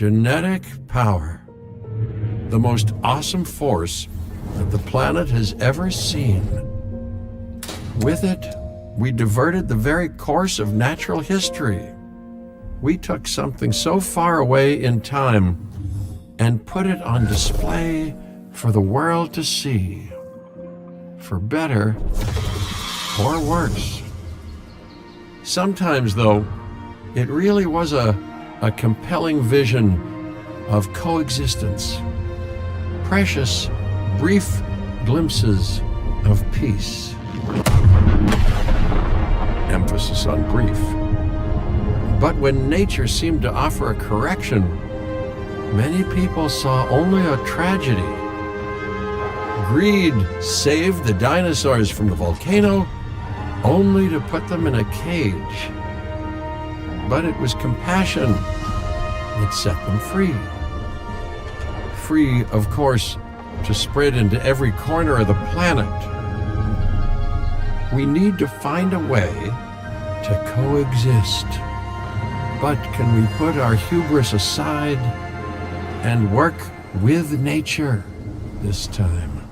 Genetic power. The most awesome force that the planet has ever seen. With it, we diverted the very course of natural history. We took something so far away in time and put it on display for the world to see. For better or worse. Sometimes, though, it really was a compelling vision of coexistence. Precious, brief glimpses of peace. Emphasis on brief. But when nature seemed to offer a correction, many people saw only a tragedy. Greed saved the dinosaurs from the volcano, only to put them in a cage. But it was compassion that set them free. Free, of course, to spread into every corner of the planet. We need to find a way to coexist. But can we put our hubris aside and work with nature this time?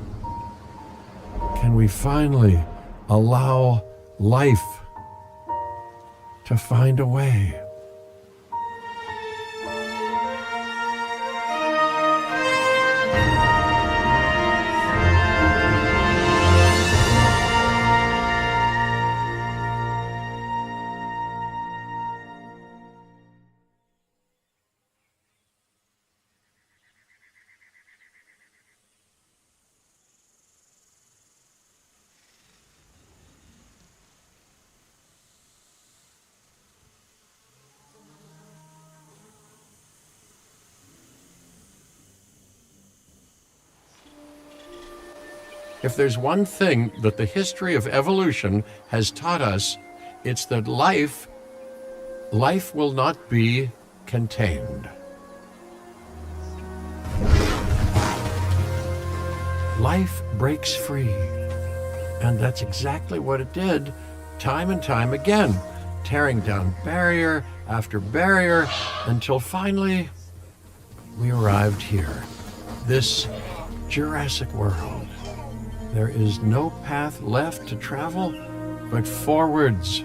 Can we finally allow life to find a way? If there's one thing that the history of evolution has taught us, it's that life will not be contained. Life breaks free. And that's exactly what it did, time and time again, tearing down barrier after barrier, until finally we arrived here, this Jurassic world. There is no path left to travel but forwards.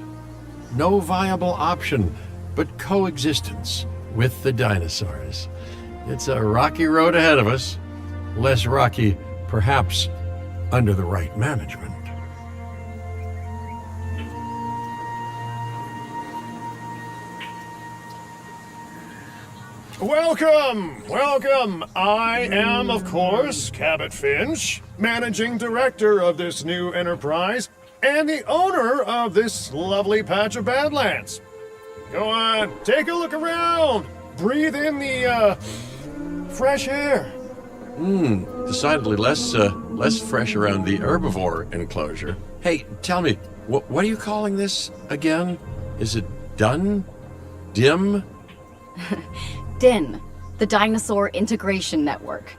No viable option but coexistence with the dinosaurs. It's a rocky road ahead of us. Less rocky, perhaps, under the right management. Welcome! Welcome! I am, of course, Cabot Finch, Managing Director of this new enterprise, and the owner of this lovely patch of Badlands. Go on, take a look around! Breathe in the, fresh air. Decidedly less fresh around the herbivore enclosure. Hey, tell me, what are you calling this again? Is it done? Dim? DIN, the Dinosaur Integration Network.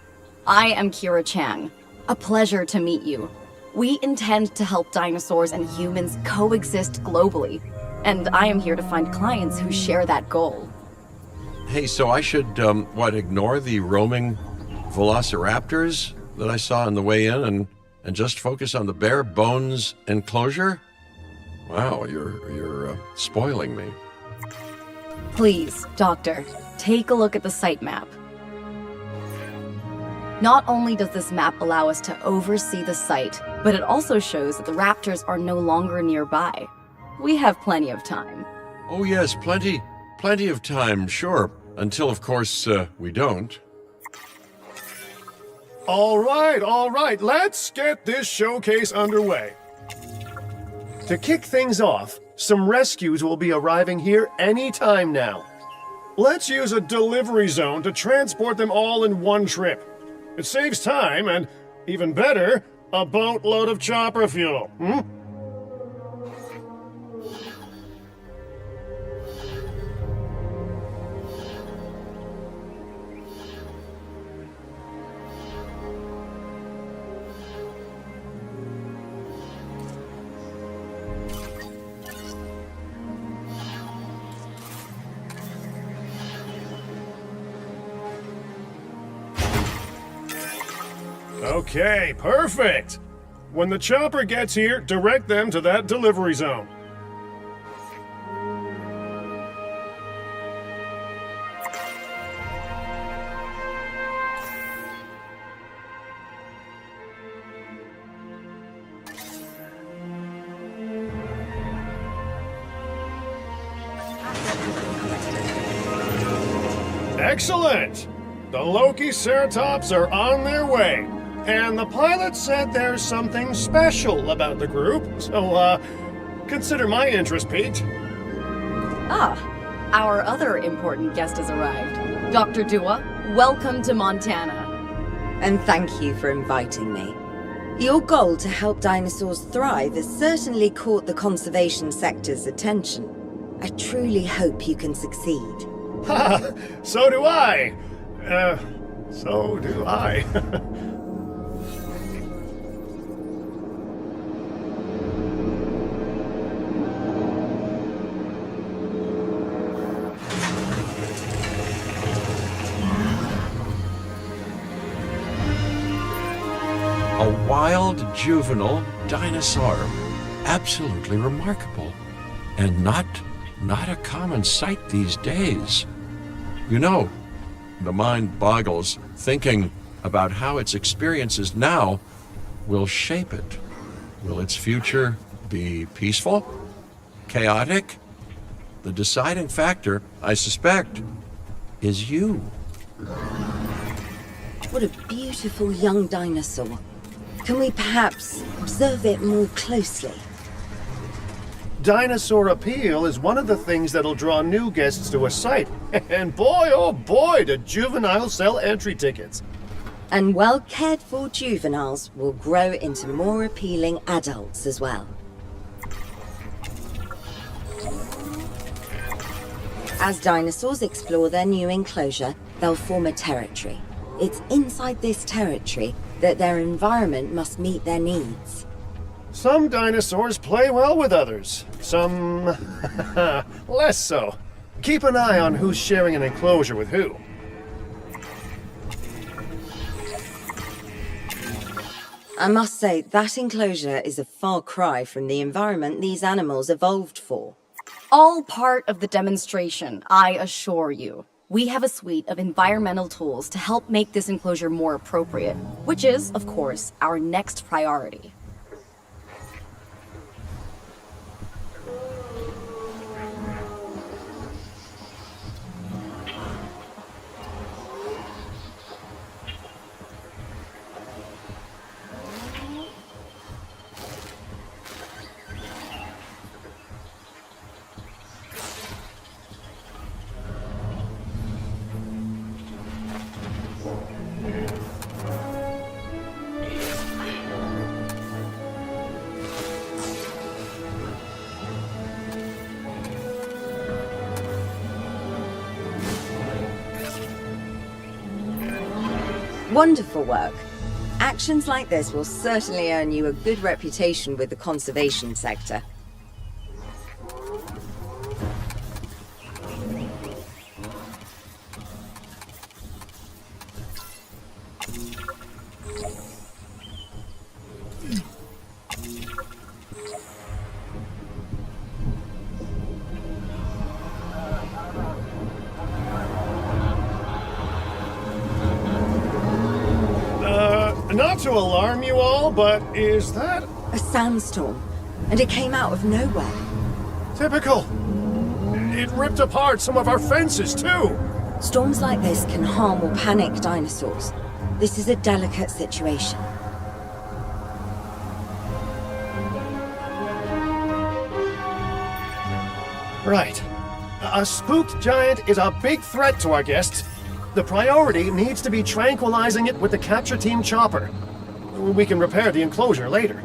I am Kira Chang. A pleasure to meet you. We intend to help dinosaurs and humans coexist globally, and I am here to find clients who share that goal. Hey, so I should, ignore the roaming velociraptors that I saw on the way in and just focus on the bare bones enclosure? Wow, you're spoiling me. Please, Doctor, take a look at the site map. Not only does this map allow us to oversee the site, but it also shows that the raptors are no longer nearby. We have plenty of time. Oh yes, plenty of time, sure. Until, of course, we don't. All right, let's get this showcase underway. To kick things off, some rescues will be arriving here any time now. Let's use a delivery zone to transport them all in one trip. It saves time and, even better, a boatload of chopper fuel. Okay, perfect. When the chopper gets here, direct them to that delivery zone. Excellent! The Loki Ceratops are on their way. And the pilot said there's something special about the group, so, consider my interest piqued. Ah, our other important guest has arrived. Dr. Dua, welcome to Montana. And thank you for inviting me. Your goal to help dinosaurs thrive has certainly caught the conservation sector's attention. I truly hope you can succeed. Ha! So do I! So do I. A wild juvenile dinosaur. Absolutely remarkable. And not a common sight these days. You know, the mind boggles thinking about how its experiences now will shape it. Will its future be peaceful? Chaotic? The deciding factor, I suspect, is you. What a beautiful young dinosaur. Can we perhaps observe it more closely? Dinosaur appeal is one of the things that'll draw new guests to a site. And boy, oh boy, do juveniles sell entry tickets. And well-cared-for juveniles will grow into more appealing adults as well. As dinosaurs explore their new enclosure, they'll form a territory. It's inside this territory that their environment must meet their needs. Some dinosaurs play well with others. Some less so. Keep an eye on who's sharing an enclosure with who. I must say, that enclosure is a far cry from the environment these animals evolved for. All part of the demonstration, I assure you. We have a suite of environmental tools to help make this enclosure more appropriate, which is, of course, our next priority. Wonderful work. Actions like this will certainly earn you a good reputation with the conservation sector. Not to alarm you all, but is that A sandstorm, and it came out of nowhere. typical? It ripped apart some of our fences, too. Storms like this can harm or panic dinosaurs. This is a delicate situation. Right. A spooked giant is a big threat to our guests. The priority needs to be tranquilizing it with the capture team chopper. We can repair the enclosure later.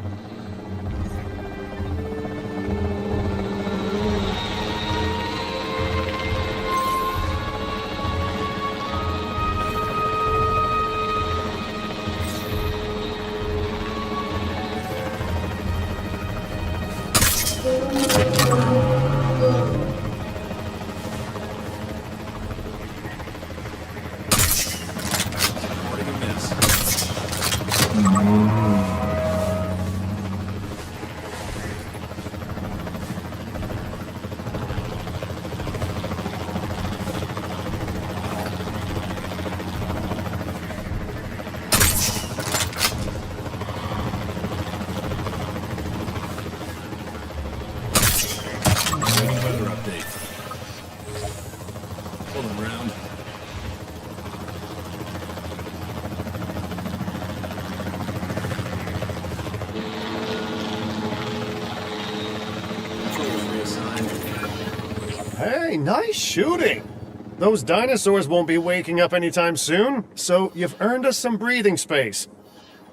Hey, nice shooting. Those dinosaurs won't be waking up anytime soon, so you've earned us some breathing space.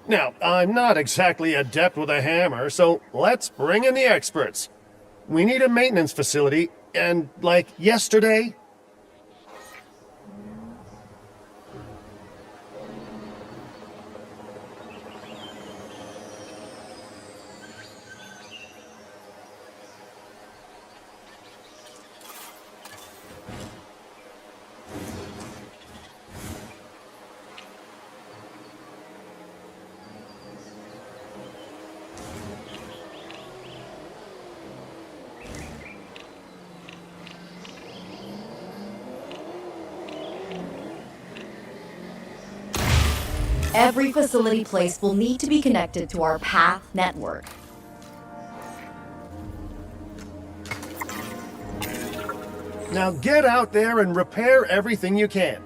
Now, I'm not exactly adept with a hammer, so let's bring in the experts. We need a maintenance facility, and like yesterday. Every facility place will need to be connected to our path network. Now get out there and repair everything you can.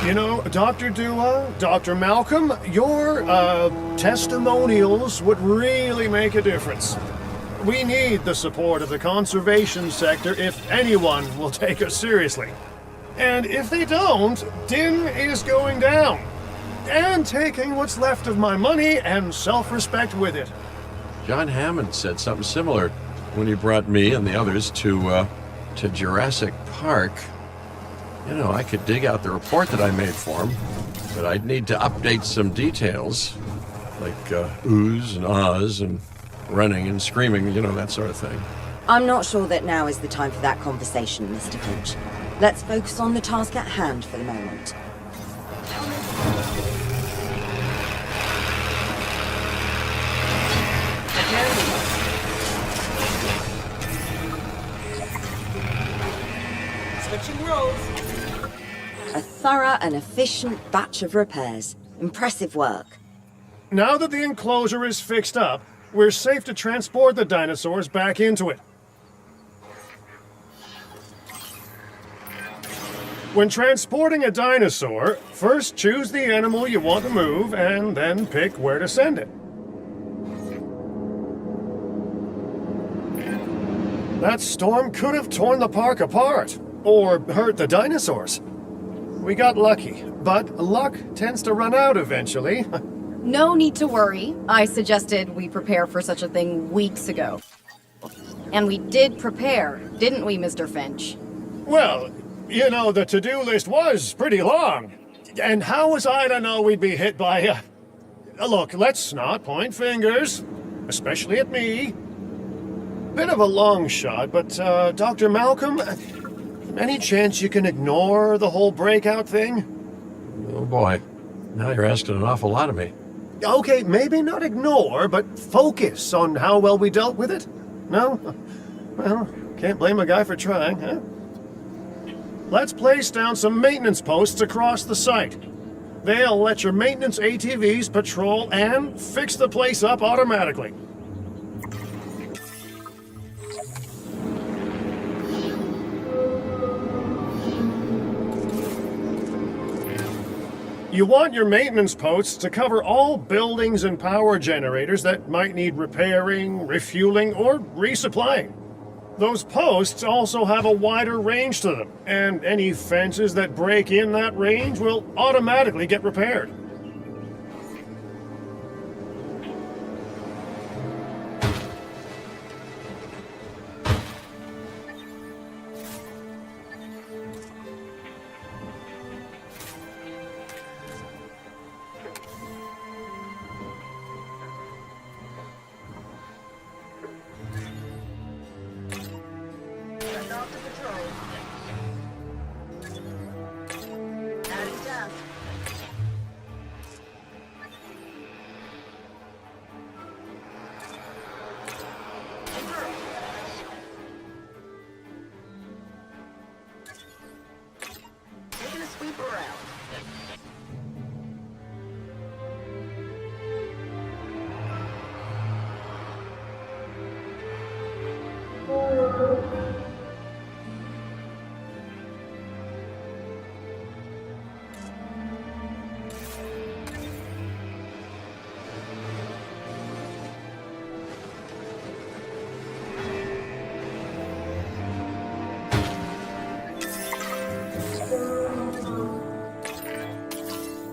You know, Dr. Dua, Dr. Malcolm, your, testimonials would really make a difference. We need the support of the conservation sector if anyone will take us seriously. And if they don't, Din is going down. And taking what's left of my money and self-respect with it. John Hammond said something similar when he brought me and the others to Jurassic Park. You know, I could dig out the report that I made for him, but I'd need to update some details, like oohs and ahs and running and screaming, you know, that sort of thing. I'm not sure that now is the time for that conversation, Mr. Finch. Let's focus on the task at hand for the moment. Switching roles. A thorough and efficient batch of repairs. Impressive work. Now that the enclosure is fixed up, we're safe to transport the dinosaurs back into it. When transporting a dinosaur, first choose the animal you want to move and then pick where to send it. That storm could have torn the park apart, or hurt the dinosaurs. We got lucky, but luck tends to run out eventually. No need to worry. I suggested we prepare for such a thing weeks ago. And we did prepare, didn't we, Mr. Finch? Well, you know, the to-do list was pretty long. And how was I to know we'd be hit by, Look, let's not point fingers, especially at me. Bit of a long shot, but, Dr. Malcolm, any chance you can ignore the whole breakout thing? Oh boy, now you're asking an awful lot of me. Okay, maybe not ignore, but focus on how well we dealt with it? No? Well, can't blame a guy for trying, huh? Let's place down some maintenance posts across the site. They'll let your maintenance ATVs patrol and fix the place up automatically. You want your maintenance posts to cover all buildings and power generators that might need repairing, refueling, or resupplying. Those posts also have a wider range to them, and any fences that break in that range will automatically get repaired.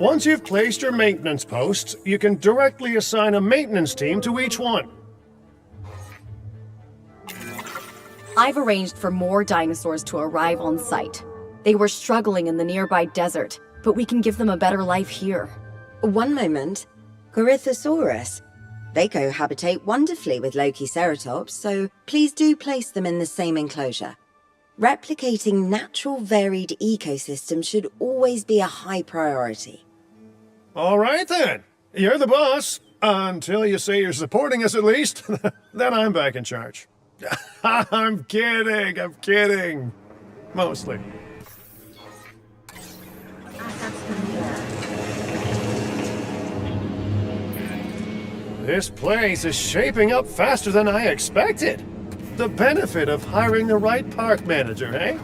Once you've placed your maintenance posts, you can directly assign a maintenance team to each one. I've arranged for more dinosaurs to arrive on site. They were struggling in the nearby desert, but we can give them a better life here. One moment. Corythosaurus. They cohabitate wonderfully with Lokiceratops, so please do place them in the same enclosure. Replicating natural varied ecosystems should always be a high priority. All right then. You're the boss. Until you say you're supporting us at least. Then I'm back in charge. I'm kidding. Mostly. This place is shaping up faster than I expected. The benefit of hiring the right park manager, eh?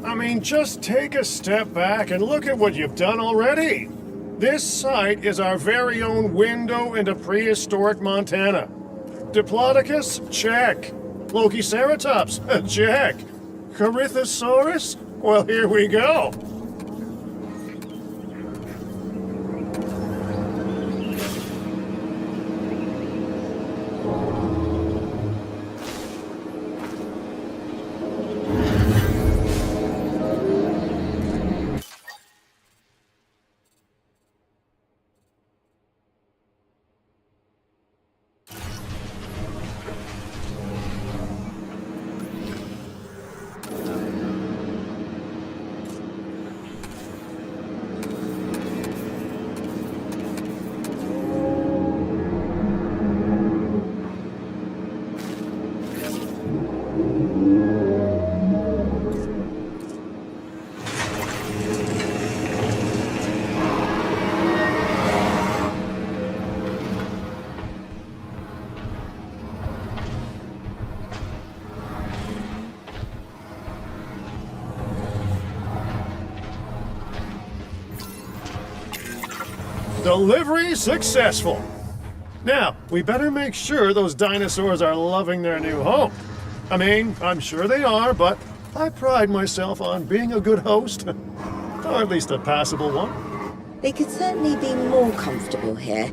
I mean, just take a step back and look at what you've done already. This site is our very own window into prehistoric Montana. Diplodocus? Check. Lokiceratops? Check. Corythosaurus? Well, here we go. Delivery successful. Now, we better make sure those dinosaurs are loving their new home. I mean, I'm sure they are, but I pride myself on being a good host. Or at least a passable one. They could certainly be more comfortable here.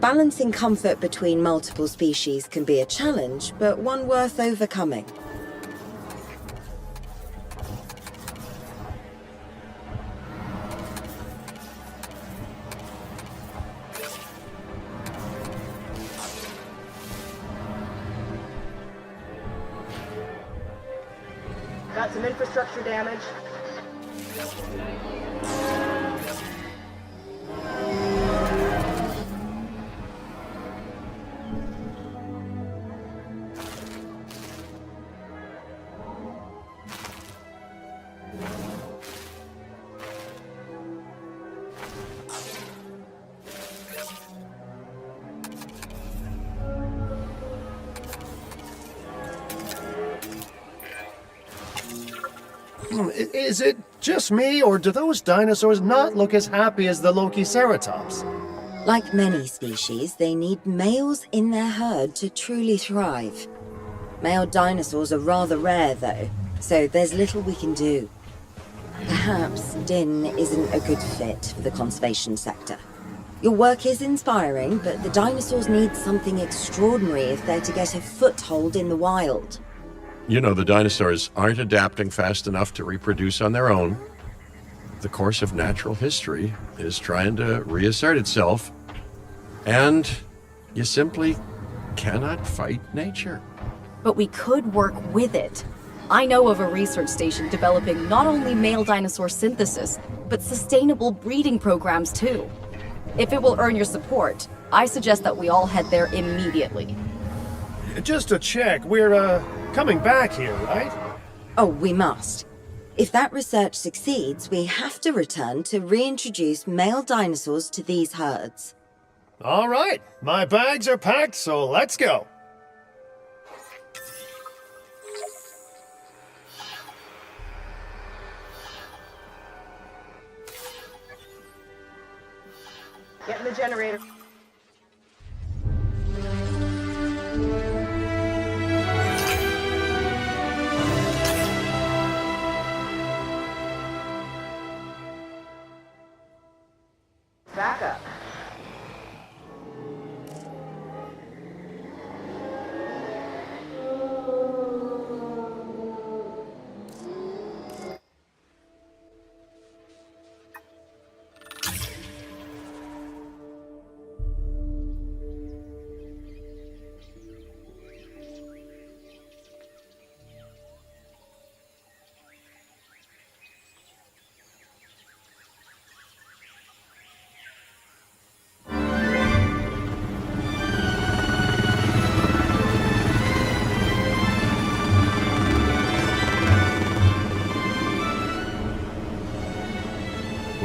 Balancing comfort between multiple species can be a challenge, but one worth overcoming. Got some infrastructure damage. Is it just me, or do those dinosaurs not look as happy as the Lokiceratops? Like many species, they need males in their herd to truly thrive. Male dinosaurs are rather rare, though, so there's little we can do. Perhaps Din isn't a good fit for the conservation sector. Your work is inspiring, but the dinosaurs need something extraordinary if they're to get a foothold in the wild. You know, the dinosaurs aren't adapting fast enough to reproduce on their own. The course of natural history is trying to reassert itself, and you simply cannot fight nature. But we could work with it. I know of a research station developing not only male dinosaur synthesis, but sustainable breeding programs too. If it will earn your support, I suggest that we all head there immediately. Just to check, we're, coming back here, right? Oh, we must. If that research succeeds, we have to return to reintroduce male dinosaurs to these herds. All right, my bags are packed, so let's go. Get in the generator.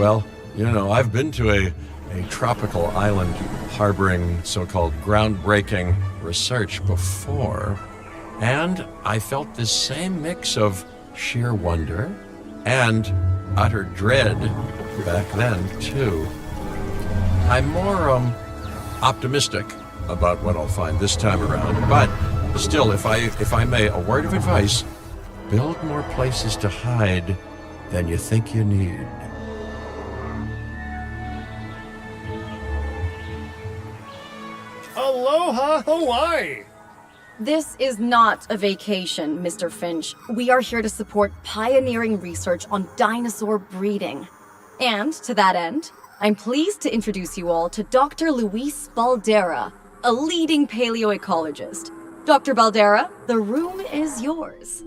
Well, I've been to a tropical island harboring so-called groundbreaking research before, and I felt this same mix of sheer wonder and utter dread back then, too. I'm more optimistic about what I'll find this time around, but still, if I may, a word of advice: build more places to hide than you think you need. Aloha Hawaii! This is not a vacation, Mr. Finch. We are here to support pioneering research on dinosaur breeding. And to that end, I'm pleased to introduce you all to Dr. Luis Baldera, a leading paleoecologist. Dr. Baldera, the room is yours.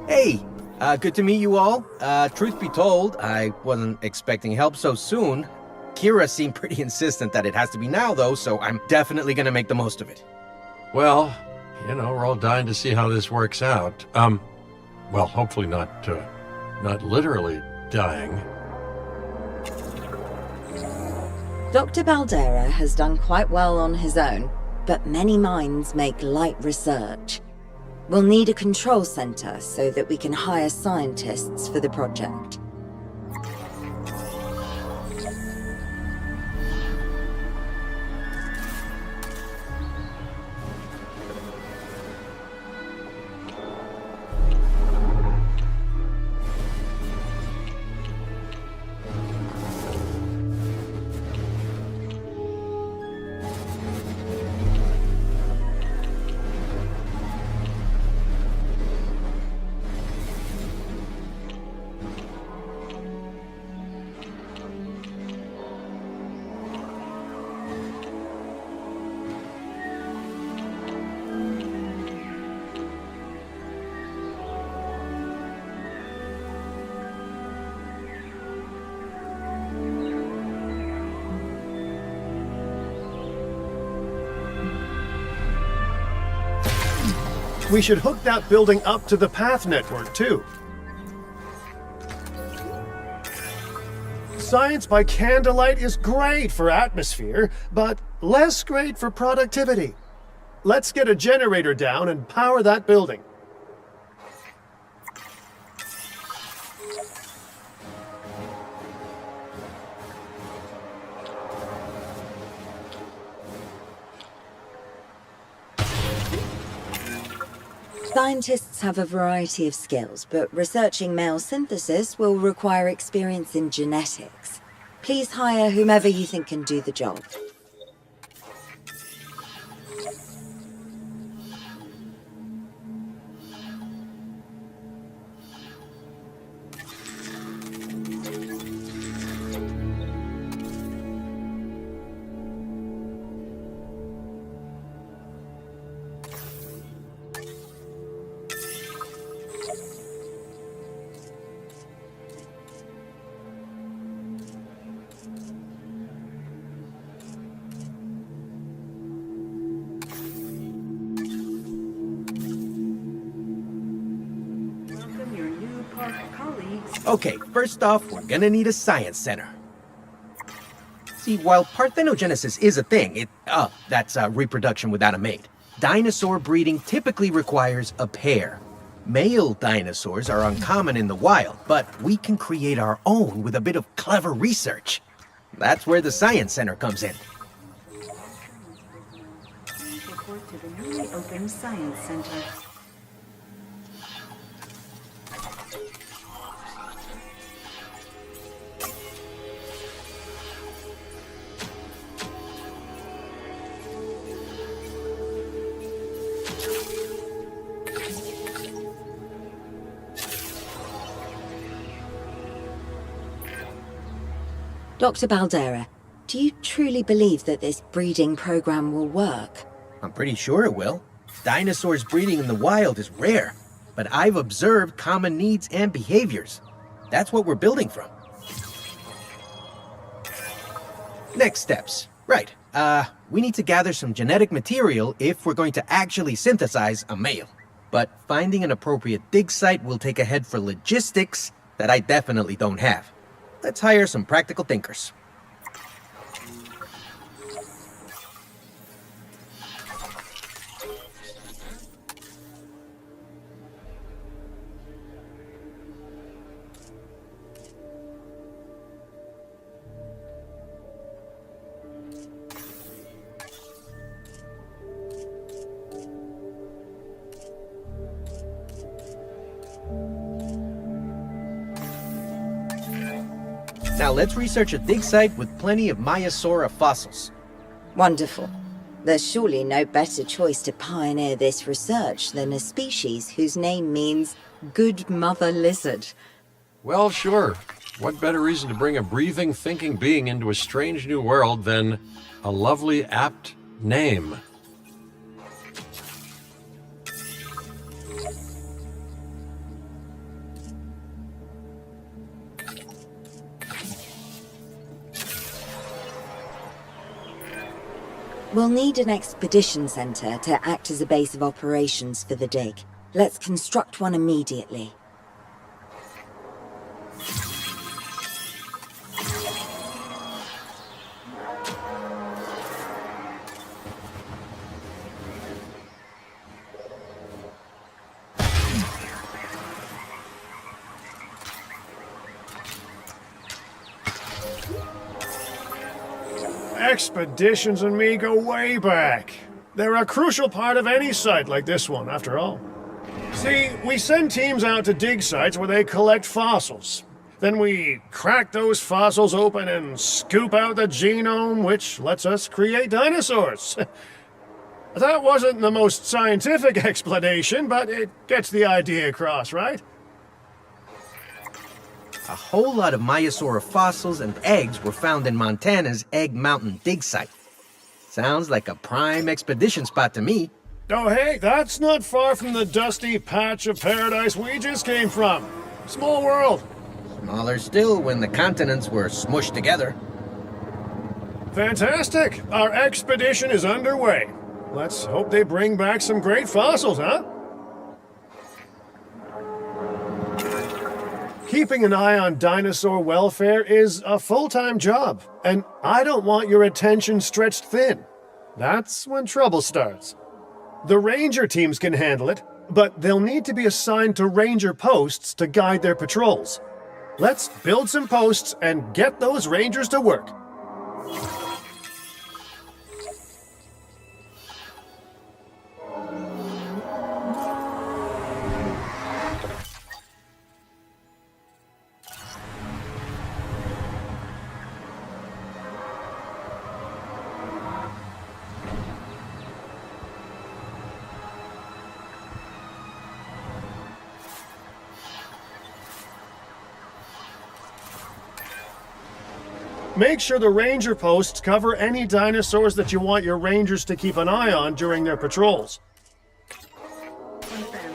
Hey, good to meet you all. Truth be told, I wasn't expecting help so soon. Kira seemed pretty insistent that it has to be now, though, so I'm definitely gonna make the most of it. Well, we're all dying to see how this works out. Well, hopefully not literally dying. Dr. Baldera has done quite well on his own, but many minds make light research. We'll need a control center so that we can hire scientists for the project. We should hook that building up to the path network, too. Science by candlelight is great for atmosphere, but less great for productivity. Let's get a generator down and power that building. Scientists have a variety of skills, but researching male synthesis will require experience in genetics. Please hire whomever you think can do the job. Okay, first off, we're gonna need a science center. See, while parthenogenesis is a thing, that's reproduction without a mate. Dinosaur breeding typically requires a pair. Male dinosaurs are uncommon in the wild, but we can create our own with a bit of clever research. That's where the science center comes in. Report to the newly opened science center. Dr. Baldera, do you truly believe that this breeding program will work? I'm pretty sure it will. Dinosaurs breeding in the wild is rare, but I've observed common needs and behaviors. That's what we're building from. Next steps. Right. We need to gather some genetic material if we're going to actually synthesize a male. But finding an appropriate dig site will take a head for logistics that I definitely don't have. Let's hire some practical thinkers. Now let's research a dig site with plenty of Maiasaura fossils. Wonderful. There's surely no better choice to pioneer this research than a species whose name means good mother lizard. Well, sure. What better reason to bring a breathing, thinking being into a strange new world than a lovely, apt name? We'll need an expedition center to act as a base of operations for the dig. Let's construct one immediately. Expeditions and me go way back. They're a crucial part of any site like this one, after all. See, we send teams out to dig sites where they collect fossils. Then we crack those fossils open and scoop out the genome, which lets us create dinosaurs. That wasn't the most scientific explanation, but it gets the idea across, right? A whole lot of Maiasaura fossils and eggs were found in Montana's Egg Mountain dig site. Sounds like a prime expedition spot to me. Oh hey, that's not far from the dusty patch of paradise we just came from. Small world. Smaller still when the continents were smushed together. Fantastic! Our expedition is underway. Let's hope they bring back some great fossils, huh? Keeping an eye on dinosaur welfare is a full-time job, and I don't want your attention stretched thin. That's when trouble starts. The ranger teams can handle it, but they'll need to be assigned to ranger posts to guide their patrols. Let's build some posts and get those rangers to work. Make sure the ranger posts cover any dinosaurs that you want your rangers to keep an eye on during their patrols. Confirmed.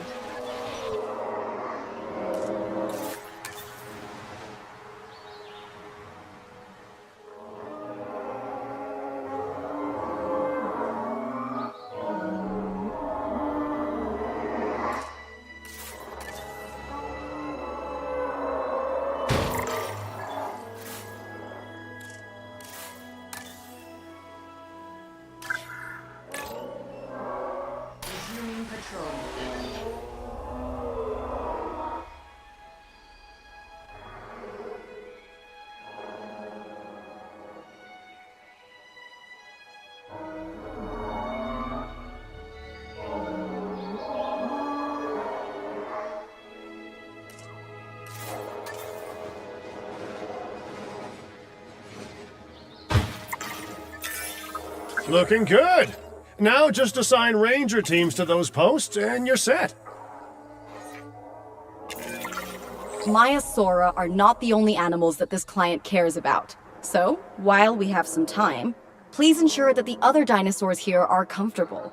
Resuming patrol. Looking good! Now just assign ranger teams to those posts and you're set. Maiasaura are not the only animals that this client cares about. So, while we have some time, please ensure that the other dinosaurs here are comfortable.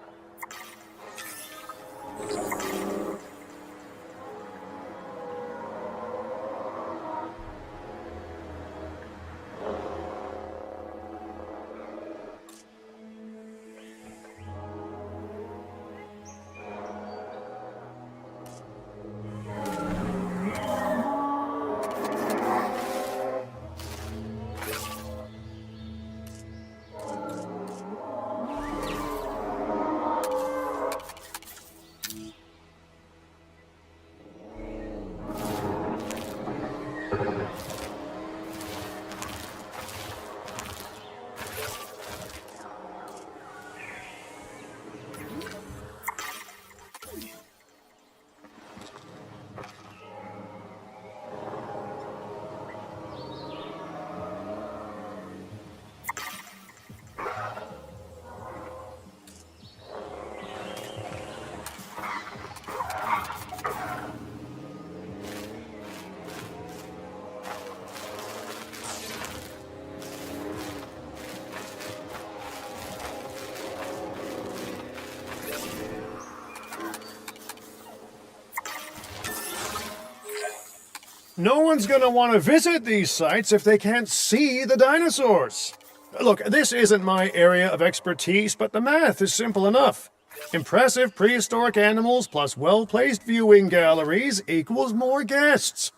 No one's gonna want to visit these sites if they can't see the dinosaurs. Look, this isn't my area of expertise, but the math is simple enough. Impressive prehistoric animals plus well-placed viewing galleries equals more guests.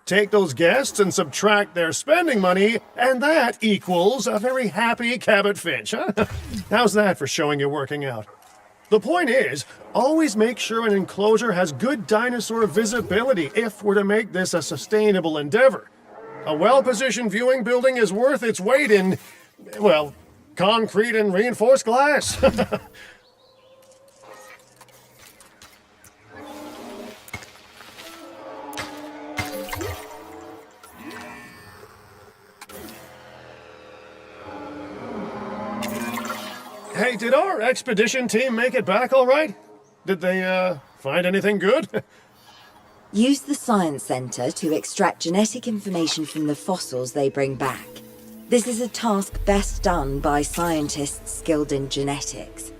Take those guests and subtract their spending money, and that equals a very happy Cabot Finch, huh? How's that for showing you're working out? The point is, always make sure an enclosure has good dinosaur visibility if we're to make this a sustainable endeavor. A well-positioned viewing building is worth its weight in, well, concrete and reinforced glass. Hey, did our expedition team make it back all right? Did they, find anything good? Use the Science Center to extract genetic information from the fossils they bring back. This is a task best done by scientists skilled in genetics.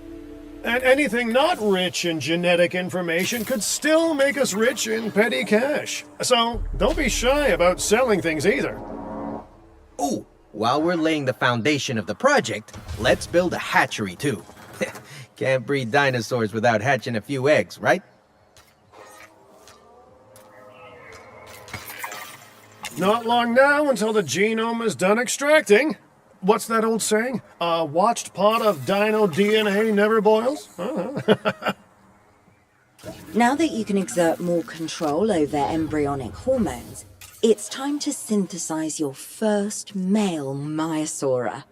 And anything not rich in genetic information could still make us rich in petty cash. So, don't be shy about selling things either. Ooh, while we're laying the foundation of the project, let's build a hatchery too. Can't breed dinosaurs without hatching a few eggs, right? Not long now until the genome is done extracting. What's that old saying? A watched pot of dino DNA never boils? Now that you can exert more control over embryonic hormones, it's time to synthesize your first male Maiasaura.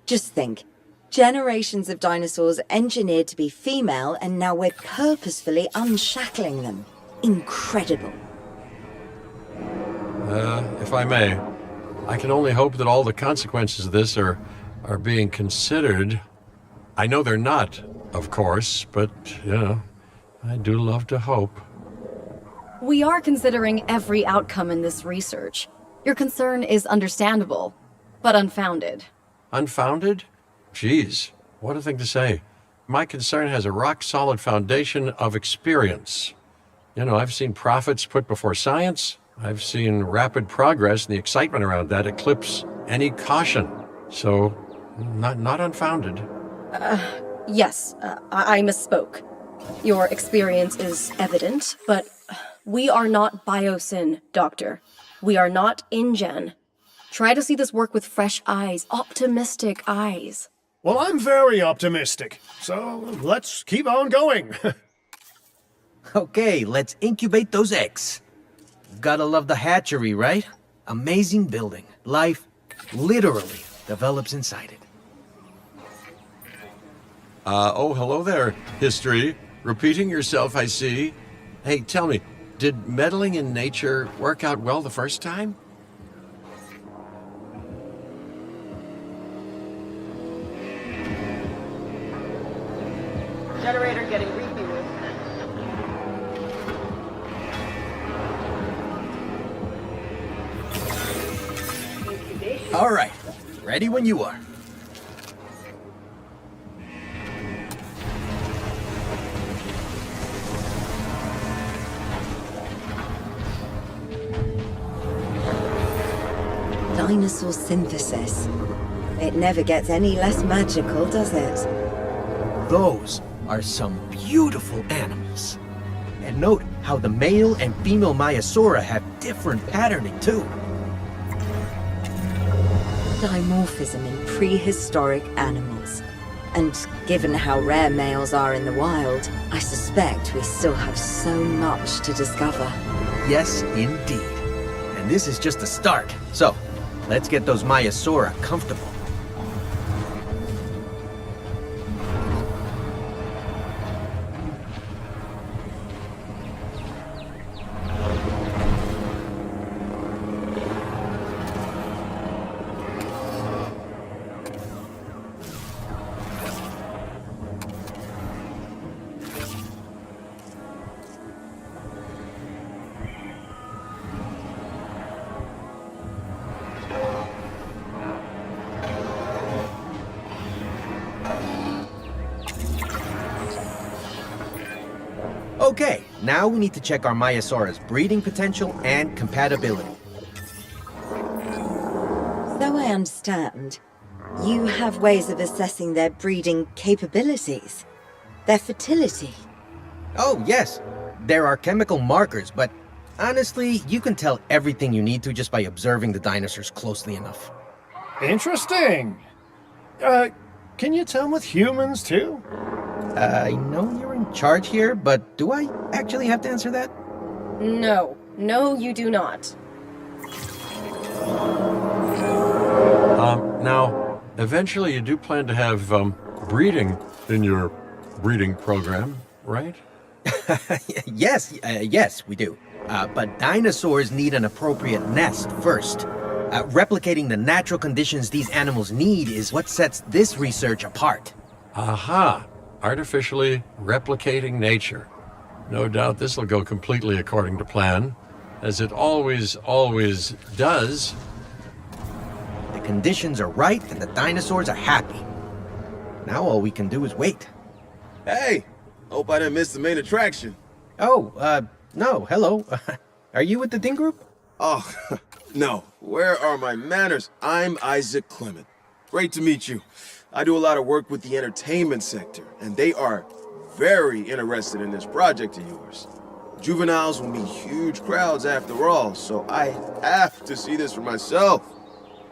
Just think, generations of dinosaurs engineered to be female, and now we're purposefully unshackling them. Incredible. If I may, I can only hope that all the consequences of this are being considered. I know they're not, of course, but, I do love to hope. We are considering every outcome in this research. Your concern is understandable, but unfounded. Unfounded? Geez, what a thing to say. My concern has a rock-solid foundation of experience. I've seen profits put before science. I've seen rapid progress, and the excitement around that eclipse any caution. So, not unfounded. Yes, I misspoke. Your experience is evident, but we are not Biosyn, Doctor. We are not InGen. Try to see this work with fresh eyes, optimistic eyes. Well, I'm very optimistic, so let's keep on going. Okay, let's incubate those eggs. Gotta love the hatchery, right? Amazing building. Life literally develops inside it. Hello there, history. Repeating yourself, I see. Hey, tell me, did meddling in nature work out well the first time? Generator getting refueled. All right, ready when you are. Dinosaur synthesis. It never gets any less magical, does it? Those are some beautiful animals. And note how the male and female Maiasaura have different patterning too. Dimorphism in prehistoric animals. And given how rare males are in the wild, I suspect we still have so much to discover. Yes, indeed. And this is just the start. So, let's get those Maiasaura comfortable. Okay, now we need to check our Maiasaura's breeding potential and compatibility. So I understand, you have ways of assessing their breeding capabilities, their fertility. Oh, yes. There are chemical markers, but honestly, you can tell everything you need to just by observing the dinosaurs closely enough. Interesting. Can you tell with humans too? I know you're in charge here, but do I actually have to answer that? No. No, you do not. Now, eventually you do plan to have breeding in your breeding program, right? Yes, we do. But dinosaurs need an appropriate nest first. Replicating the natural conditions these animals need is what sets this research apart. Aha! Artificially replicating nature. No doubt this will go completely according to plan, as it always does. The conditions are right and the dinosaurs are happy. Now all we can do is wait. Hey, hope I didn't miss the main attraction. Oh, no, hello. Are you with the Ding Group? Oh, no. Where are my manners? I'm Isaac Clement. Great to meet you. I do a lot of work with the entertainment sector, and they are very interested in this project of yours. Juveniles will meet huge crowds after all, so I have to see this for myself.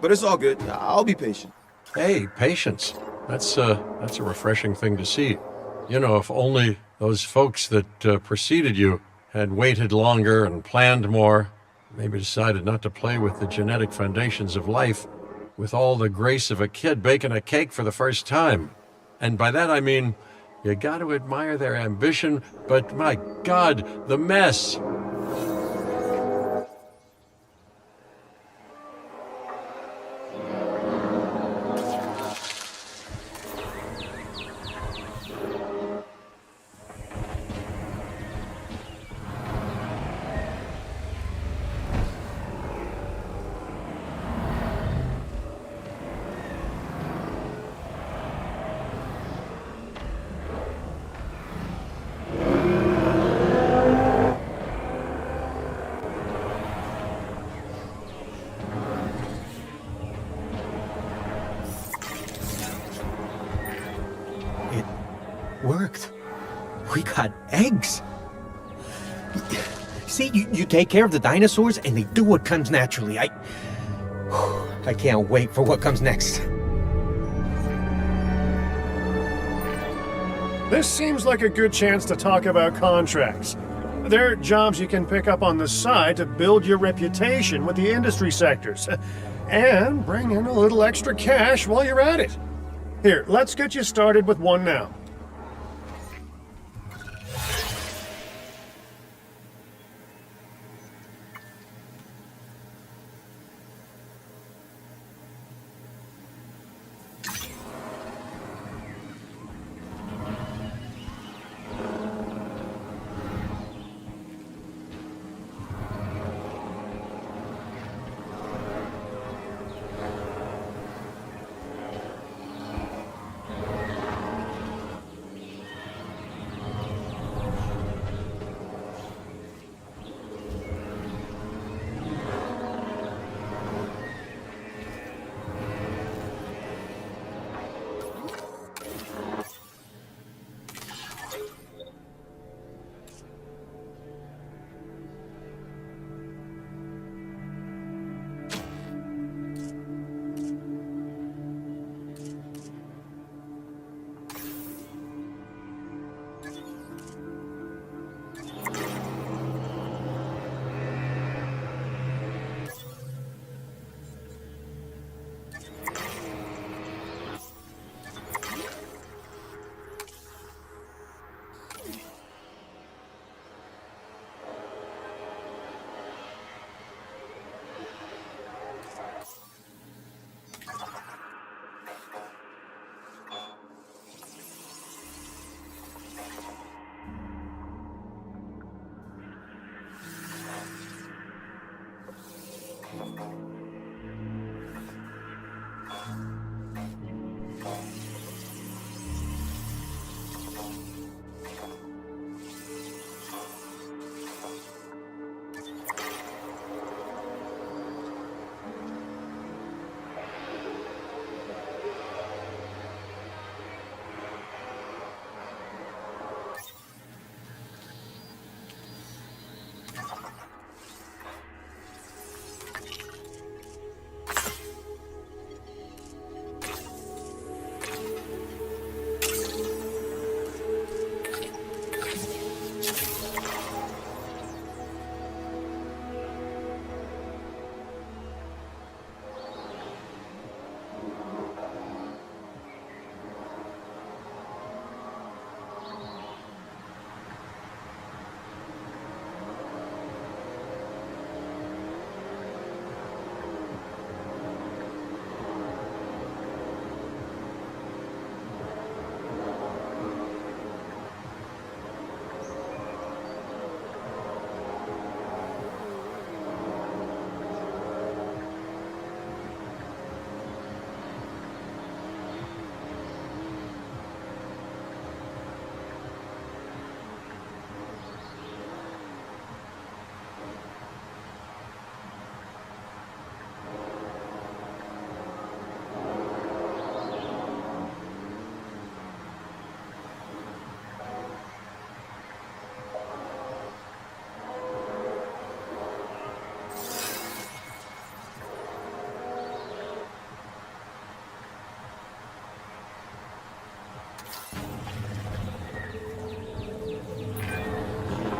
But it's all good. I'll be patient. Hey, patience. That's a refreshing thing to see. You know, if only those folks that preceded you had waited longer and planned more, maybe decided not to play with the genetic foundations of life with all the grace of a kid baking a cake for the first time. And by that I mean, you got to admire their ambition, but my God, the mess. It worked. We got eggs. See, you take care of the dinosaurs and they do what comes naturally. I can't wait for what comes next. This seems like a good chance to talk about contracts. There are jobs you can pick up on the side to build your reputation with the industry sectors. And bring in a little extra cash while you're at it. Here, let's get you started with one now.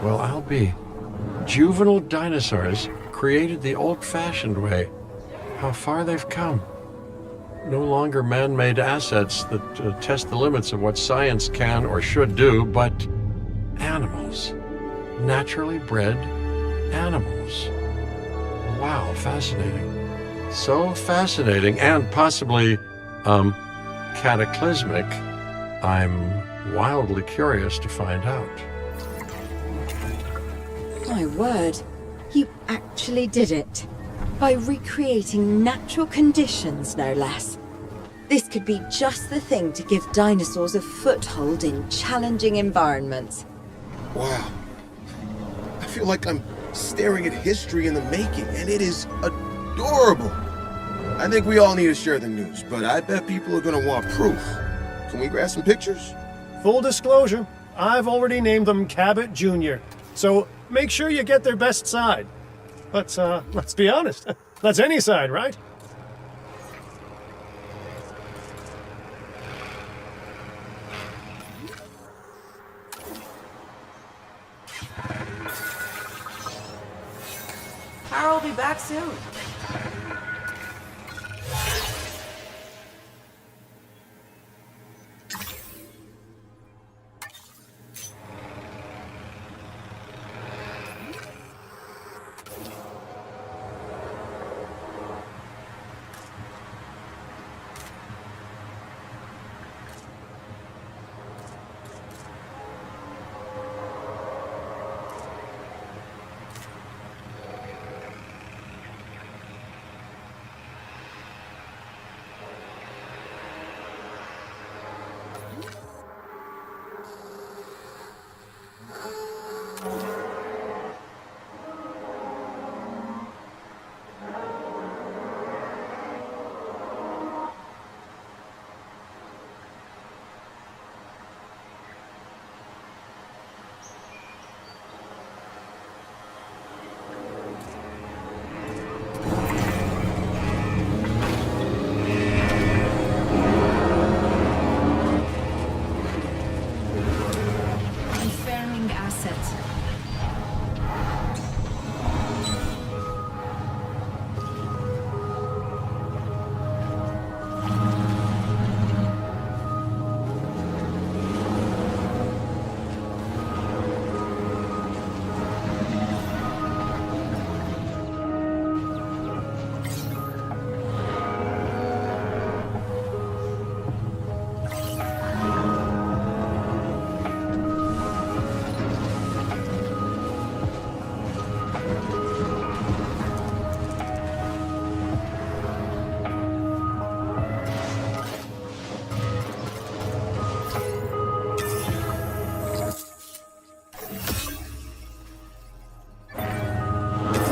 Well, I'll be. Juvenile dinosaurs created the old-fashioned way. How far they've come. No longer man-made assets that test the limits of what science can or should do, but animals. Naturally bred animals. Wow, fascinating. So fascinating and possibly, cataclysmic. I'm wildly curious to find out. My word, you actually did it. By recreating natural conditions, no less. This could be just the thing to give dinosaurs a foothold in challenging environments. Wow. I feel like I'm staring at history in the making, and it is adorable. I think we all need to share the news, but I bet people are gonna want proof. Can we grab some pictures? Full disclosure, I've already named them Cabot Jr., so make sure you get their best side. But, let's be honest, that's any side, right? Carol will be back soon. Confirming assets.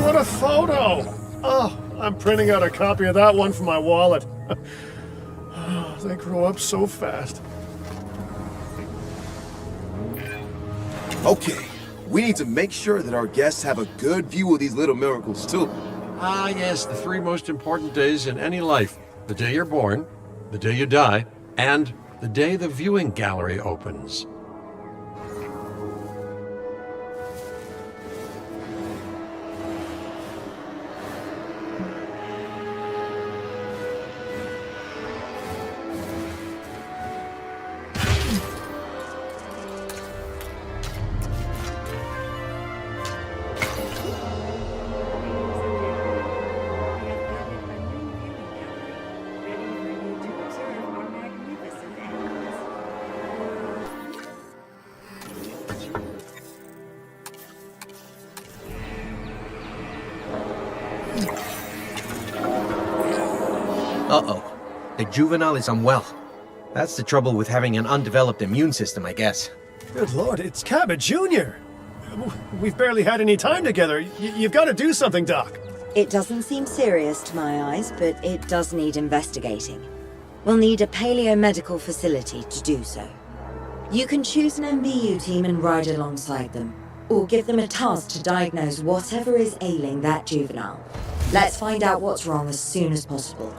What a photo! Oh, I'm printing out a copy of that one for my wallet. Oh, they grow up so fast. Okay, we need to make sure that our guests have a good view of these little miracles, too. Ah, yes, the three most important days in any life. The day you're born, the day you die, and the day the viewing gallery opens. Uh-oh. The juvenile is unwell. That's the trouble with having an undeveloped immune system, I guess. Good lord, it's Cabot Jr. We've barely had any time together. You've got to do something, Doc. It doesn't seem serious to my eyes, but it does need investigating. We'll need a paleomedical facility to do so. You can choose an MBU team and ride alongside them, or give them a task to diagnose whatever is ailing that juvenile. Let's find out what's wrong as soon as possible.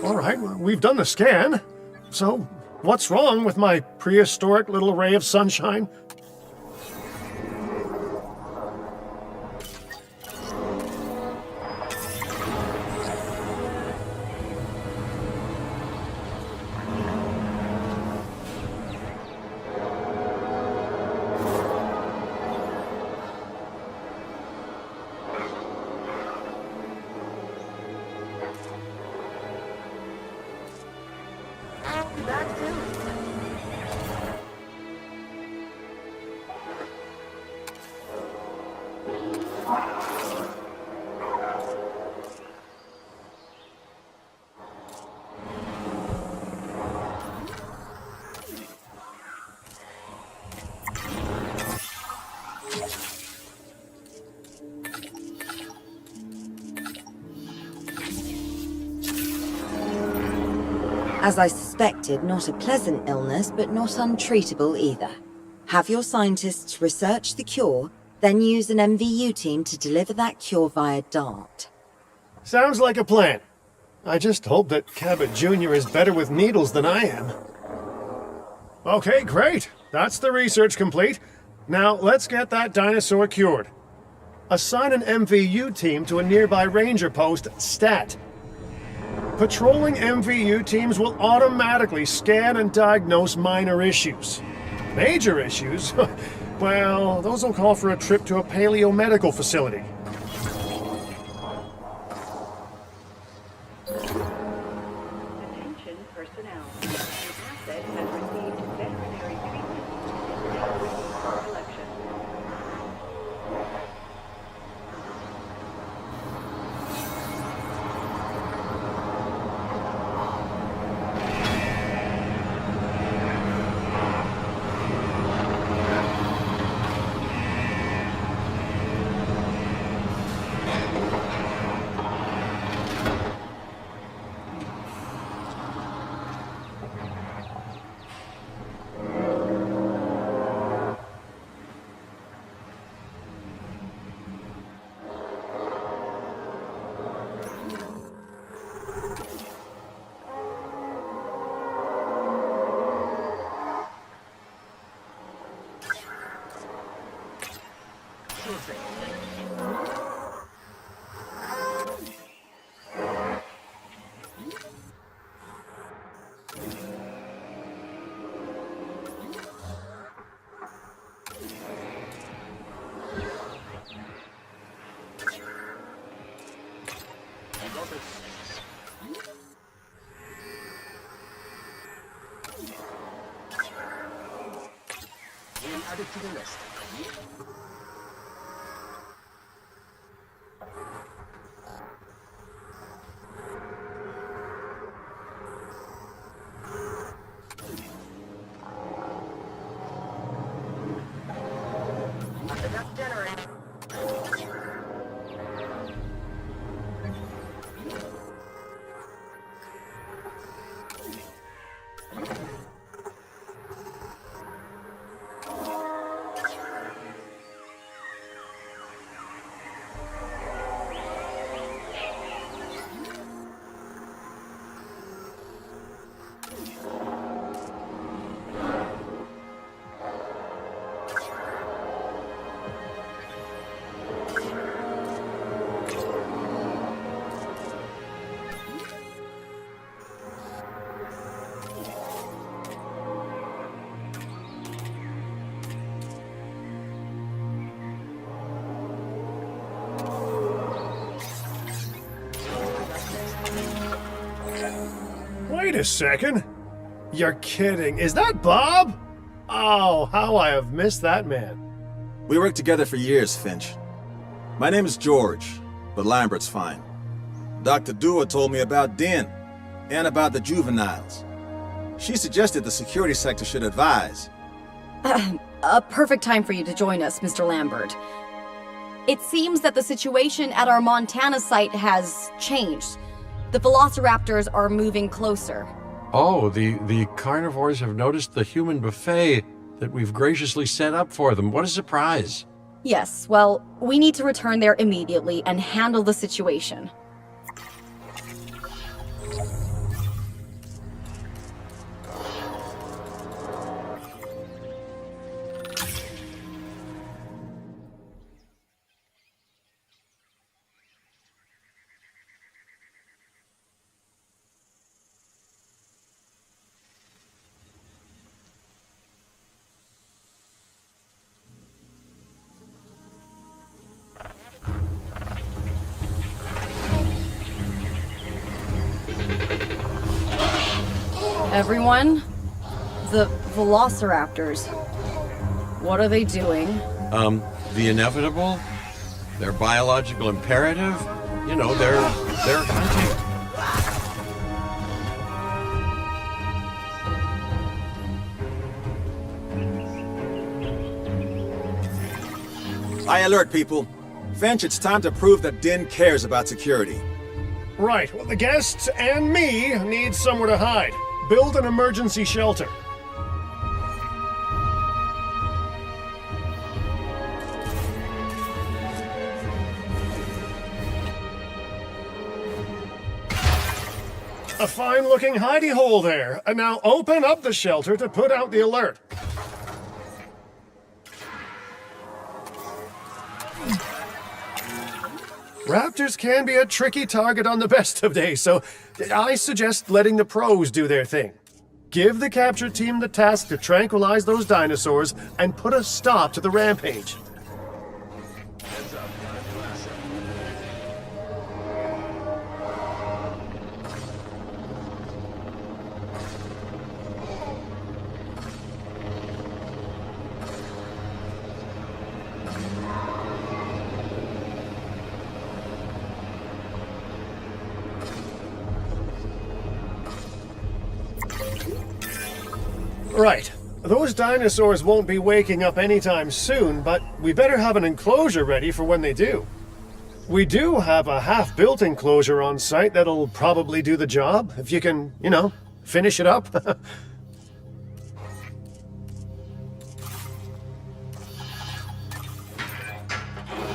All right, well, we've done the scan. So, what's wrong with my prehistoric little ray of sunshine? As I suspected, not a pleasant illness, but not untreatable either. Have your scientists research the cure, then use an MVU team to deliver that cure via DART. Sounds like a plan. I just hope that Cabot Jr. is better with needles than I am. Okay, great. That's the research complete. Now, let's get that dinosaur cured. Assign an MVU team to a nearby ranger post, STAT. Patrolling MVU teams will automatically scan and diagnose minor issues. Major issues? Well, those will call for a trip to a paleomedical facility. Attention personnel. An asset has received veterinary treatment. Now waiting for collection. Added to the list. Wait a second. You're kidding. Is that Bob? Oh, how I have missed that man. We worked together for years, Finch. My name is George, but Lambert's fine. Dr. Dua told me about Den, and about the juveniles. She suggested the security sector should advise. A perfect time for you to join us, Mr. Lambert. It seems that the situation at our Montana site has changed. The velociraptors are moving closer. Oh, the carnivores have noticed the human buffet that we've graciously set up for them. What a surprise. Yes, well, we need to return there immediately and handle the situation. Everyone? The velociraptors. What are they doing? The inevitable, their biological imperative, you know, they're hunting. I alert people. Finch, it's time to prove that Din cares about security. Right, well, the guests and me need somewhere to hide. Build an emergency shelter. A fine-looking hidey hole there. And now open up the shelter to put out the alert. Raptors can be a tricky target on the best of days, so I suggest letting the pros do their thing. Give the capture team the task to tranquilize those dinosaurs and put a stop to the rampage. Right. Those dinosaurs won't be waking up anytime soon, but we better have an enclosure ready for when they do. We do have a half-built enclosure on site that'll probably do the job, if you can, you know, finish it up.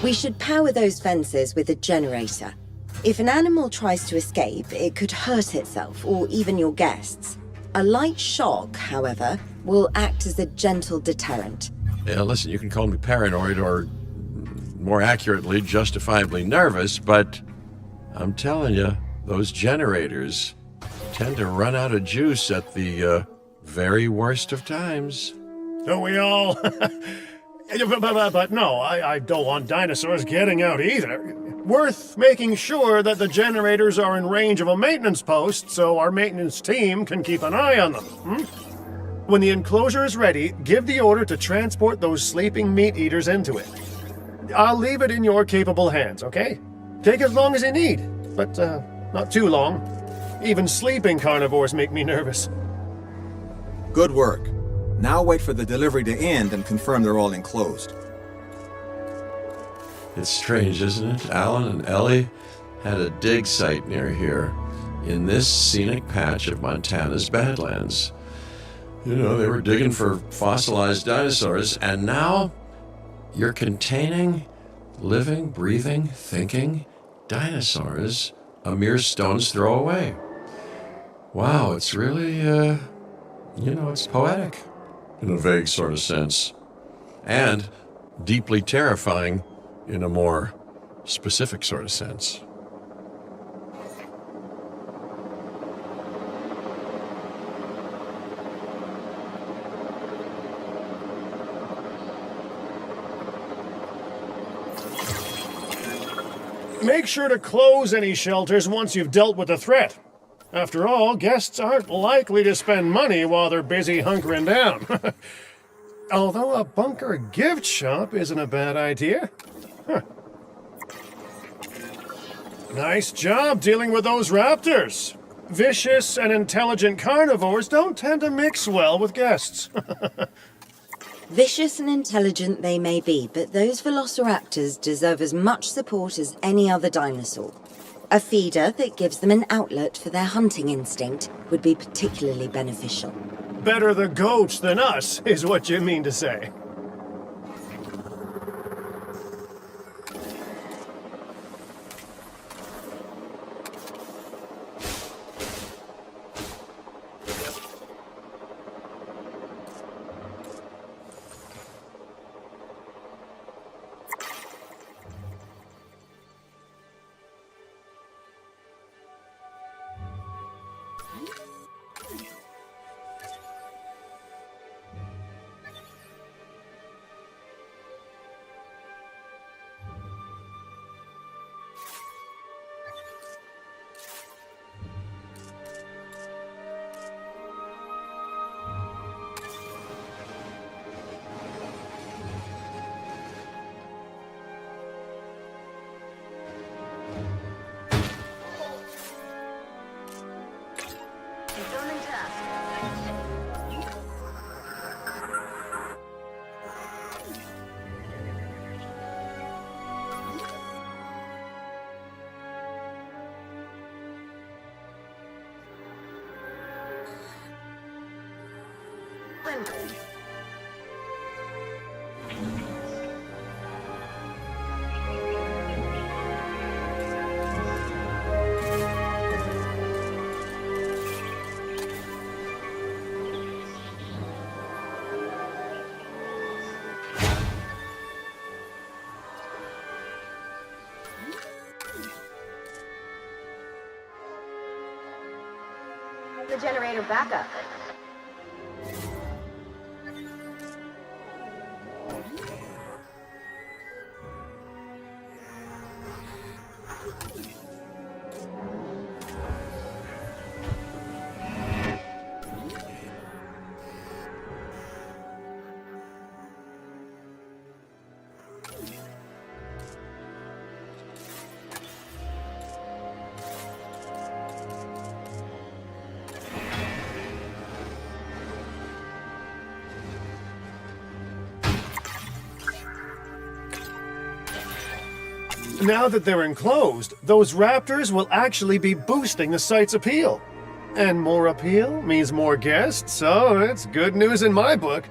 We should power those fences with a generator. If an animal tries to escape, it could hurt itself or even your guests. A light shock, however, will act as a gentle deterrent. Yeah, listen, you can call me paranoid or, more accurately, justifiably nervous, but I'm telling you, those generators tend to run out of juice at the very worst of times. Don't we all? But no, I don't want dinosaurs getting out either. Worth making sure that the generators are in range of a maintenance post so our maintenance team can keep an eye on them. When the enclosure is ready, give the order to transport those sleeping meat eaters into it. I'll leave it in your capable hands, okay? Take as long as you need, but not too long. Even sleeping carnivores make me nervous. Good work. Now wait for the delivery to end and confirm they're all enclosed. It's strange, isn't it? Alan and Ellie had a dig site near here, in this scenic patch of Montana's Badlands. You know, they were digging for fossilized dinosaurs, and now you're containing living, breathing, thinking dinosaurs a mere stone's throw away. Wow, it's really, it's poetic in a vague sort of sense, and deeply terrifying in a more specific sort of sense. Make sure to close any shelters once you've dealt with the threat. After all, guests aren't likely to spend money while they're busy hunkering down. Although a bunker gift shop isn't a bad idea. Nice job dealing with those raptors. Vicious and intelligent carnivores don't tend to mix well with guests. Vicious and intelligent they may be, but those velociraptors deserve as much support as any other dinosaur. A feeder that gives them an outlet for their hunting instinct would be particularly beneficial. Better the goats than us, is what you mean to say. Confirming task. Win. The generator backup. Now that they're enclosed, those raptors will actually be boosting the site's appeal. And more appeal means more guests, so it's good news in my book.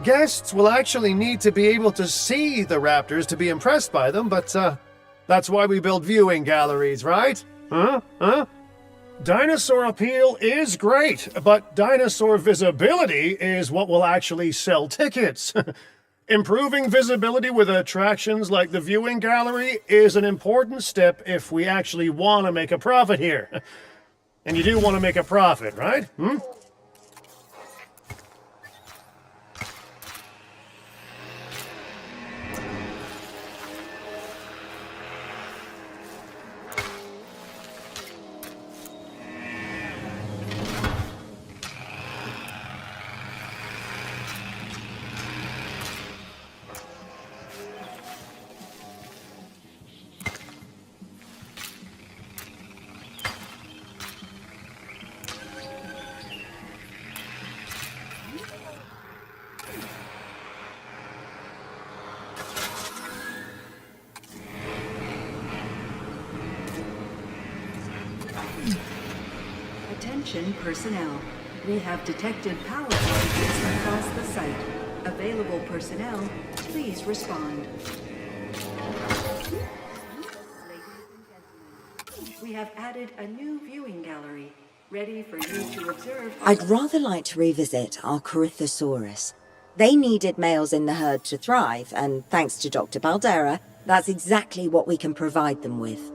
Guests will actually need to be able to see the raptors to be impressed by them, but that's why we build viewing galleries, right? Huh? Dinosaur appeal is great, but dinosaur visibility is what will actually sell tickets. Improving visibility with attractions like the viewing gallery is an important step if we actually want to make a profit here. And you do want to make a profit, right? Attention personnel. We have detected power outages across the site. Available personnel, please respond. Ladies and gentlemen, we have added a new viewing gallery, ready for you to observe. I'd rather like to revisit our Corythosaurus. They needed males in the herd to thrive, and thanks to Dr. Baldera, that's exactly what we can provide them with.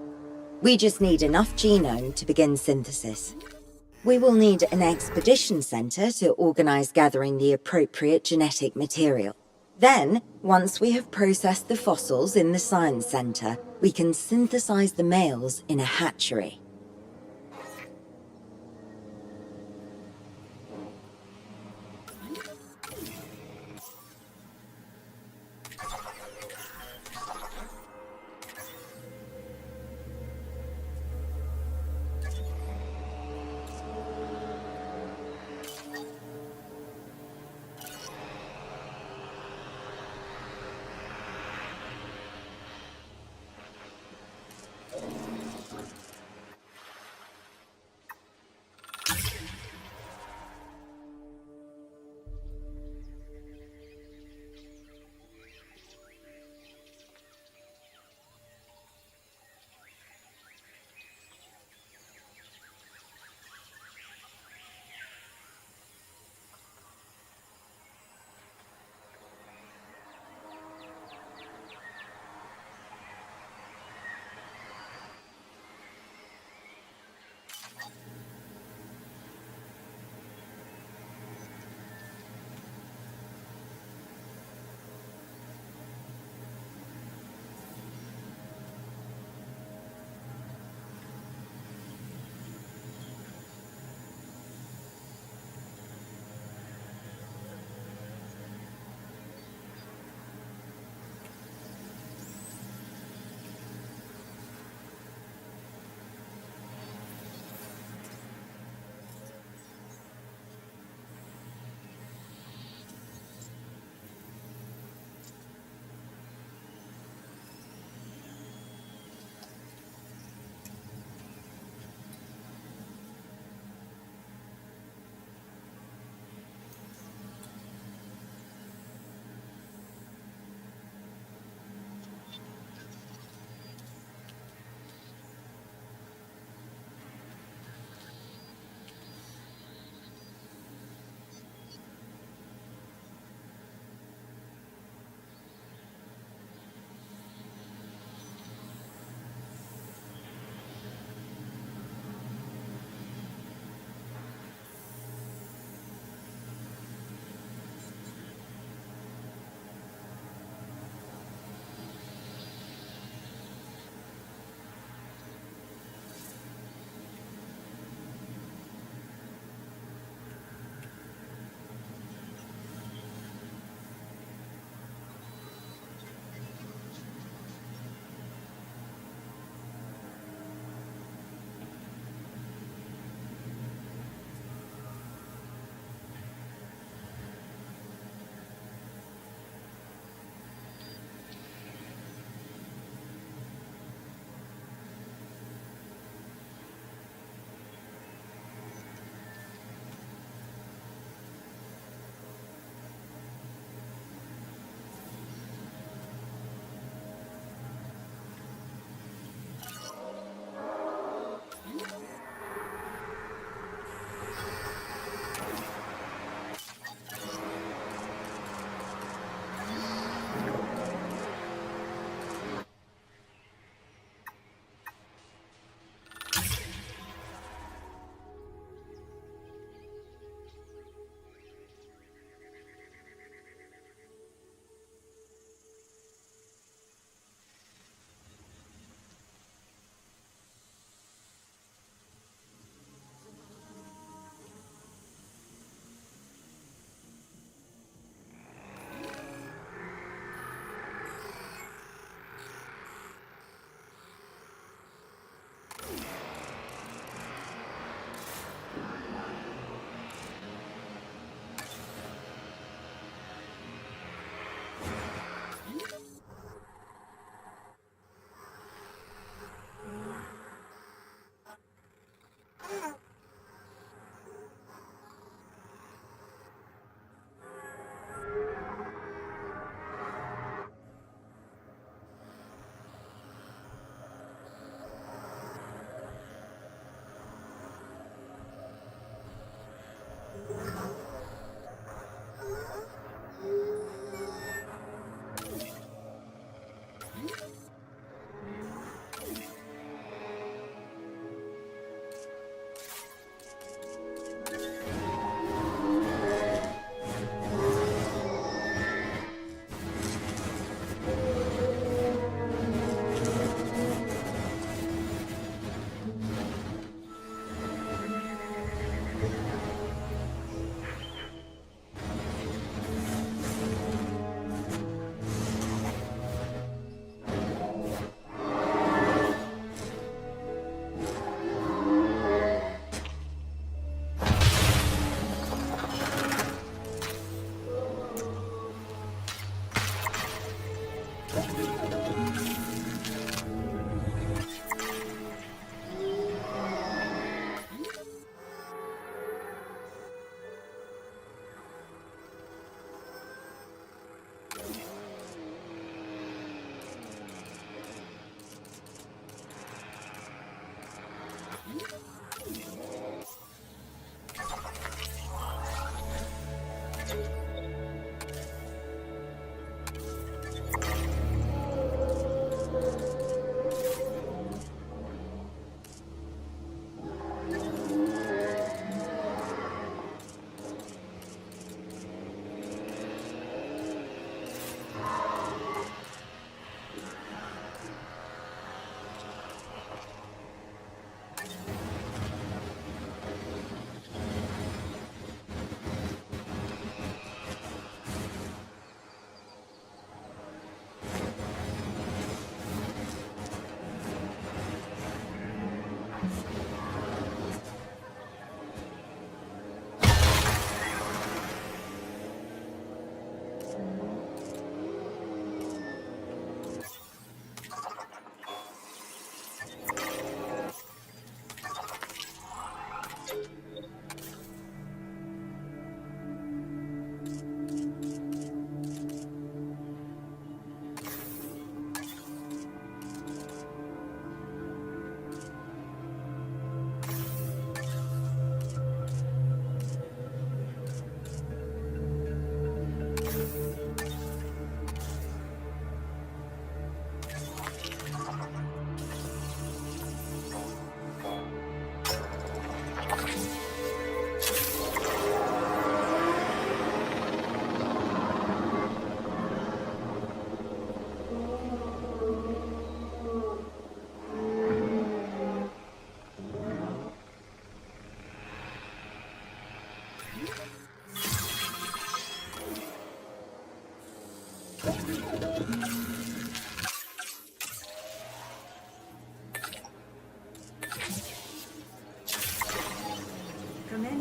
We just need enough genome to begin synthesis. We will need an expedition center to organize gathering the appropriate genetic material. Then, once we have processed the fossils in the science center, we can synthesize the males in a hatchery.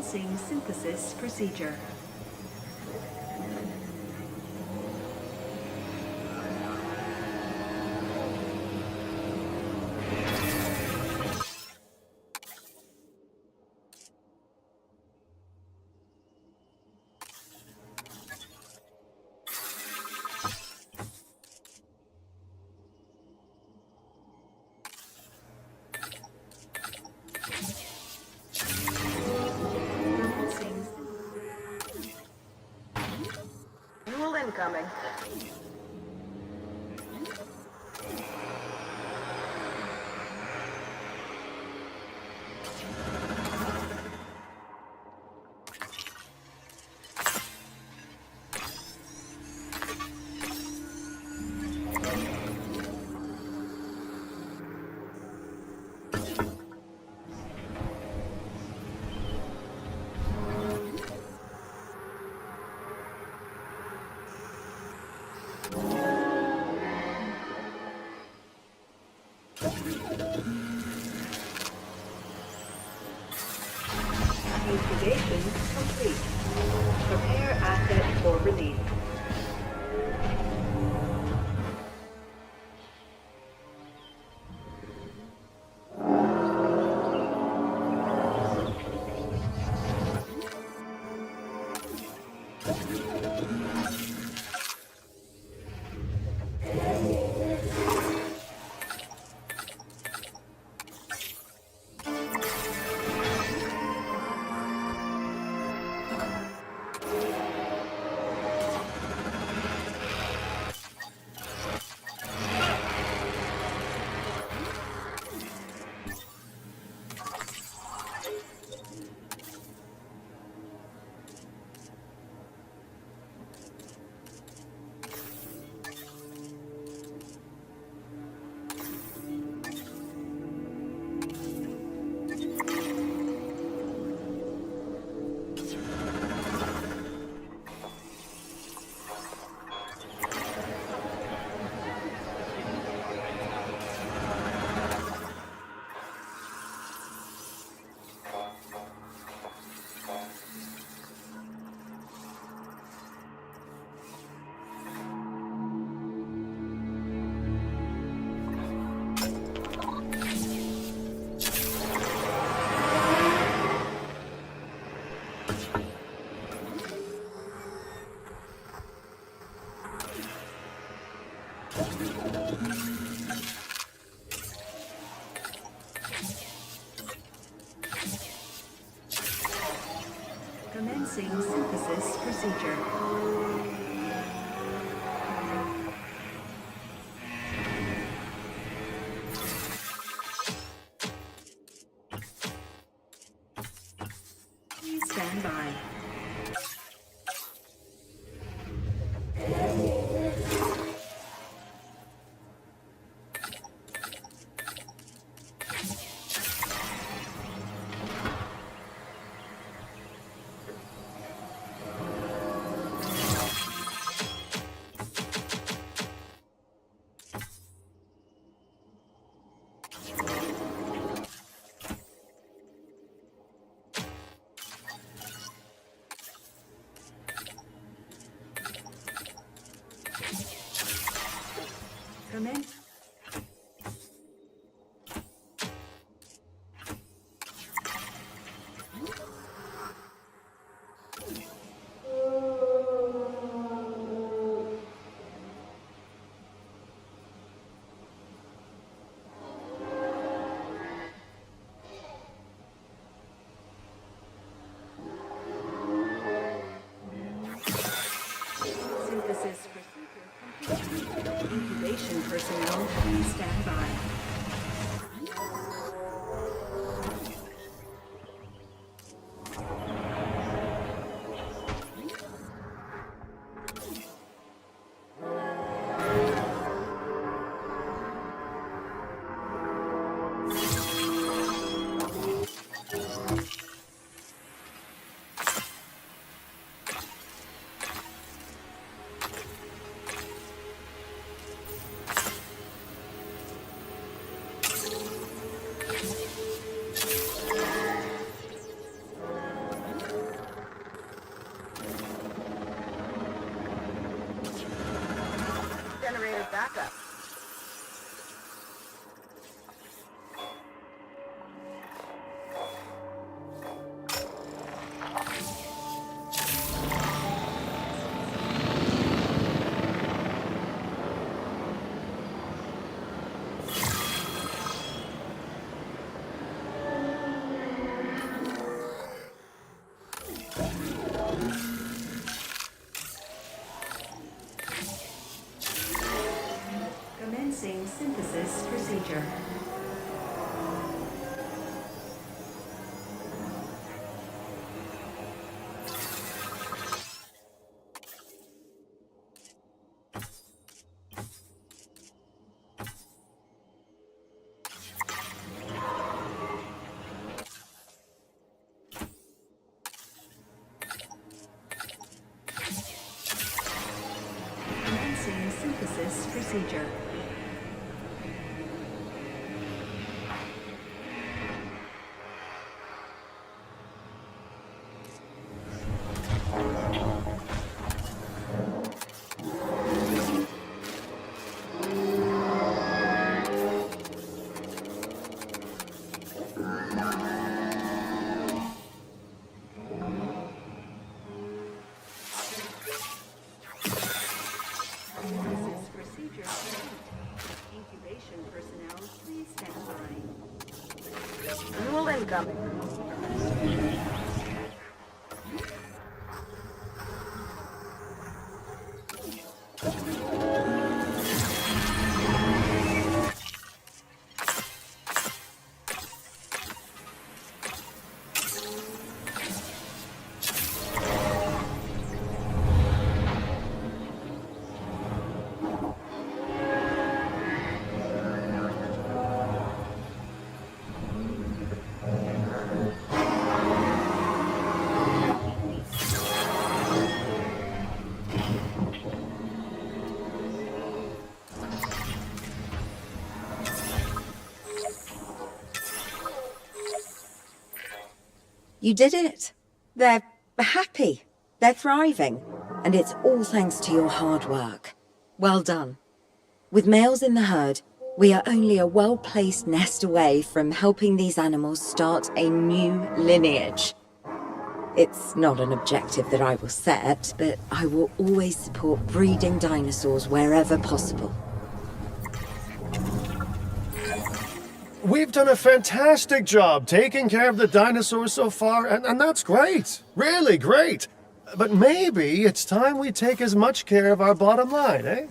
Commencing synthesis procedure. Commencing. Fuel incoming. Incubation complete. Prepare asset for release. Commencing synthesis procedure. Please stand by. procedure. This is procedure complete. Incubation personnel, please stand by. Fuel incoming. You did it. They're happy. They're thriving. And it's all thanks to your hard work. Well done. With males in the herd, we are only a well-placed nest away from helping these animals start a new lineage. It's not an objective that I will set, but I will always support breeding dinosaurs wherever possible. We've done a fantastic job taking care of the dinosaurs so far, and that's great. Really great. But maybe it's time we take as much care of our bottom line, eh?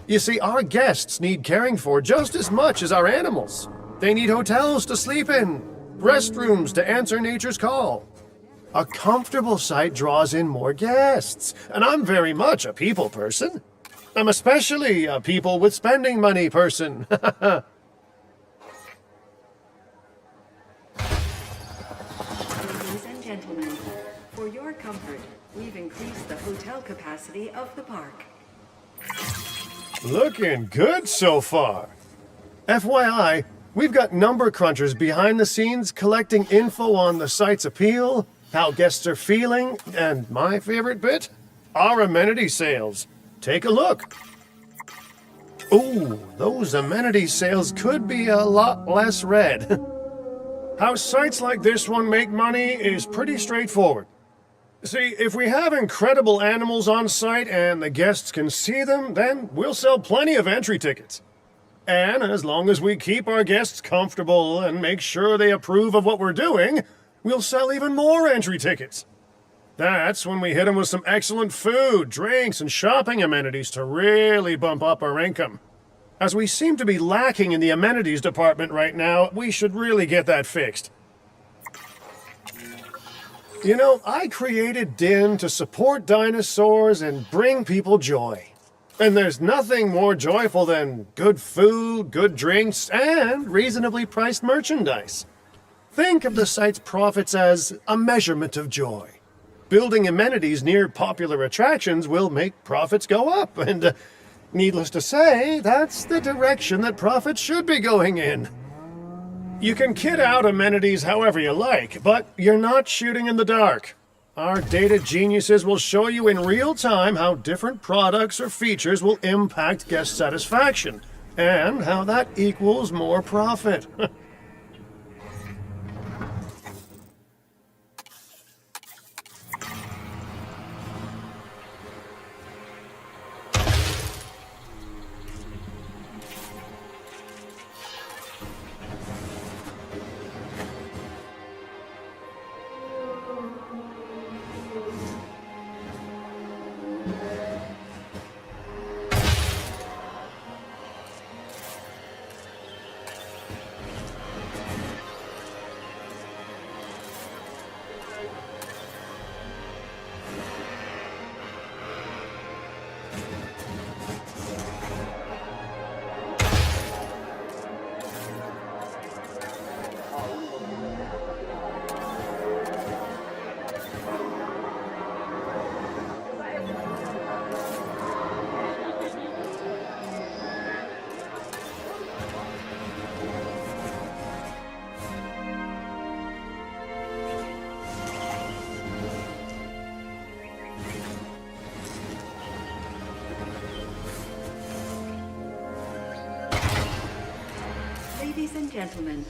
You see, our guests need caring for just as much as our animals. They need hotels to sleep in, restrooms to answer nature's call. A comfortable site draws in more guests, and I'm very much a people person. I'm especially a people with spending money person. Ladies and gentlemen, for your comfort, we've increased the hotel capacity of the park. Looking good so far. FYI, we've got number crunchers behind the scenes collecting info on the site's appeal, how guests are feeling, and my favorite bit, our amenity sales. Take a look. Ooh, those amenity sales could be a lot less red. How sites like this one make money is pretty straightforward. See, if we have incredible animals on site and the guests can see them, then we'll sell plenty of entry tickets. And as long as we keep our guests comfortable and make sure they approve of what we're doing, we'll sell even more entry tickets. That's when we hit them with some excellent food, drinks, and shopping amenities to really bump up our income. As we seem to be lacking in the amenities department right now, we should really get that fixed. You know, I created DIN to support dinosaurs and bring people joy. And there's nothing more joyful than good food, good drinks, and reasonably priced merchandise. Think of the site's profits as a measurement of joy. Building amenities near popular attractions will make profits go up, and needless to say, that's the direction that profits should be going in. You can kit out amenities however you like, but you're not shooting in the dark. Our data geniuses will show you in real time how different products or features will impact guest satisfaction, and how that equals more profit. Ladies and gentlemen,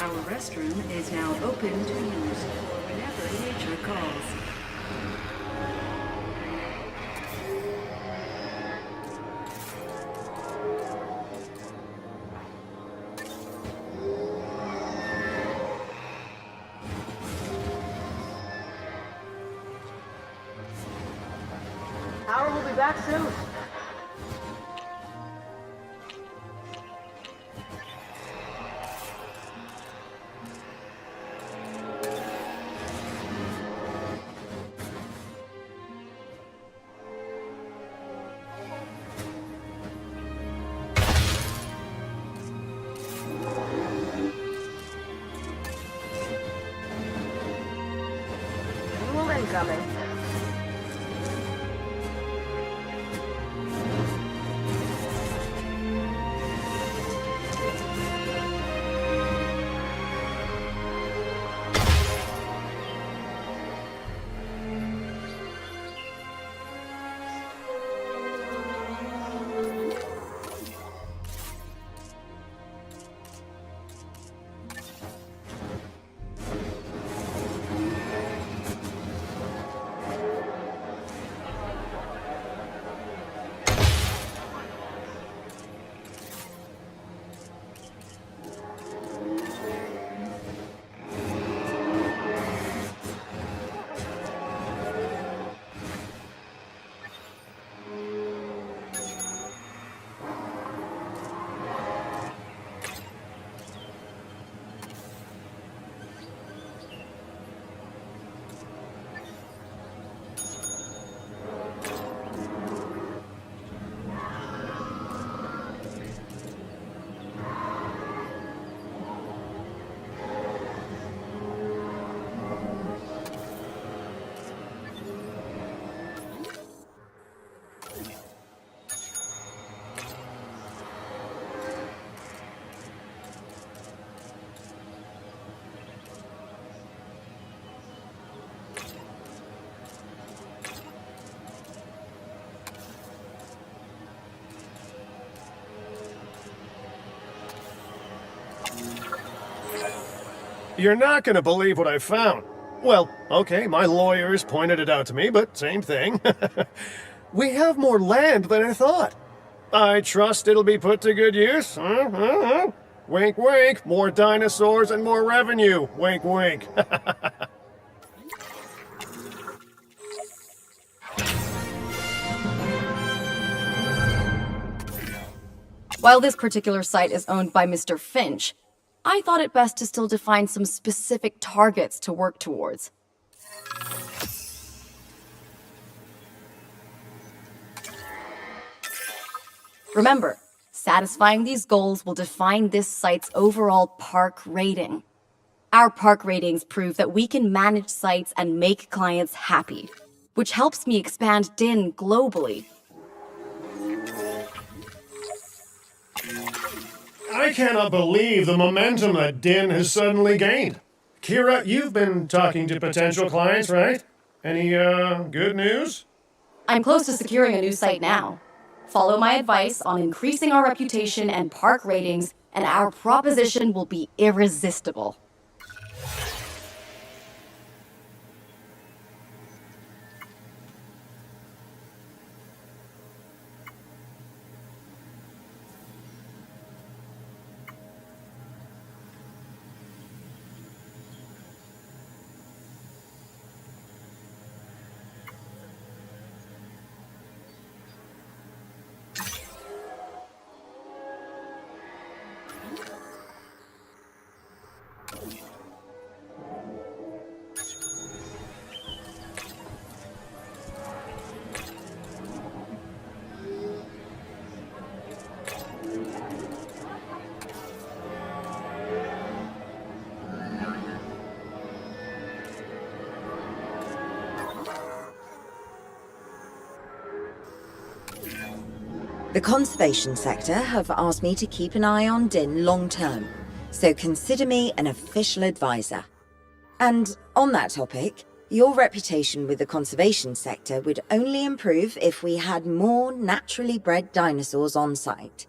our restroom is now open to use for whenever nature calls. Power will be back soon. Fuel incoming. You're not gonna believe what I found. Well, okay, my lawyers pointed it out to me, but same thing. We have more land than I thought. I trust it'll be put to good use. Wink, wink. More dinosaurs and more revenue. Wink, wink. While this particular site is owned by Mr. Finch, I thought it best to still define some specific targets to work towards. Remember, satisfying these goals will define this site's overall park rating. Our park ratings prove that we can manage sites and make clients happy, which helps me expand DIN globally. I cannot believe the momentum that DIN has suddenly gained. Kira, you've been talking to potential clients, right? Any, good news? I'm close to securing a new site now. Follow my advice on increasing our reputation and park ratings, and our proposition will be irresistible. The conservation sector have asked me to keep an eye on DIN long term, so consider me an official advisor. And on that topic, your reputation with the conservation sector would only improve if we had more naturally bred dinosaurs on site.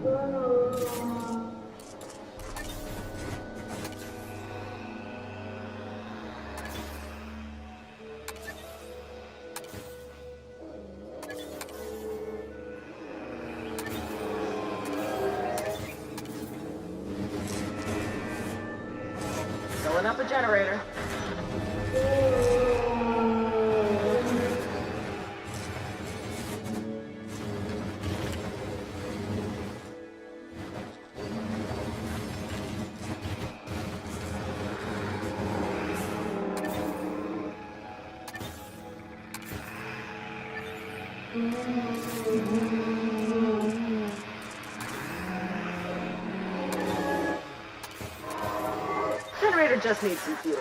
Filling up a generator. Generator just needs some fuel.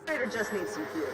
Generator just needs some fuel.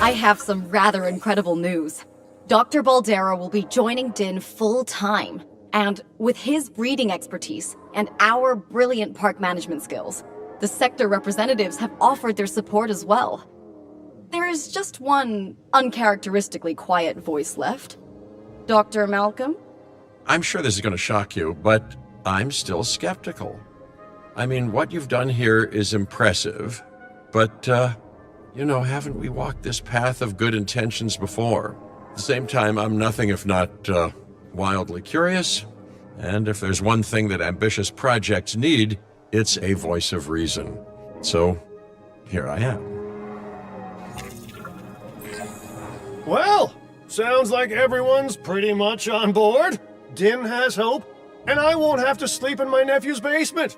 I have some rather incredible news. Dr. Baldera will be joining Din full-time, and with his breeding expertise and our brilliant park management skills, the sector representatives have offered their support as well. There is just one uncharacteristically quiet voice left. Dr. Malcolm? I'm sure this is going to shock you, but I'm still skeptical. I mean, what you've done here is impressive, but, haven't we walked this path of good intentions before? At the same time, I'm nothing if not, wildly curious, and if there's one thing that ambitious projects need, it's a voice of reason. So, here I am. Well, sounds like everyone's pretty much on board. Din has hope, and I won't have to sleep in my nephew's basement.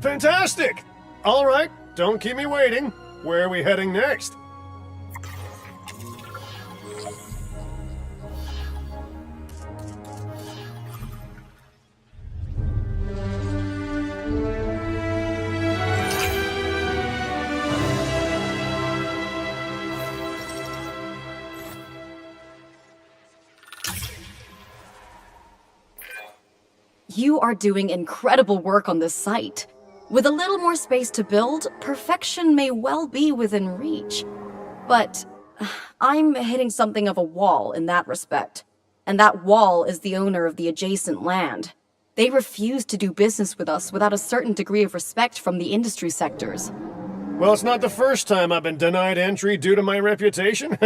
Fantastic! All right, don't keep me waiting. Where are we heading next? You are doing incredible work on this site. With a little more space to build, perfection may well be within reach. But I'm hitting something of a wall in that respect. And that wall is the owner of the adjacent land. They refuse to do business with us without a certain degree of respect from the industry sectors. Well, it's not the first time I've been denied entry due to my reputation.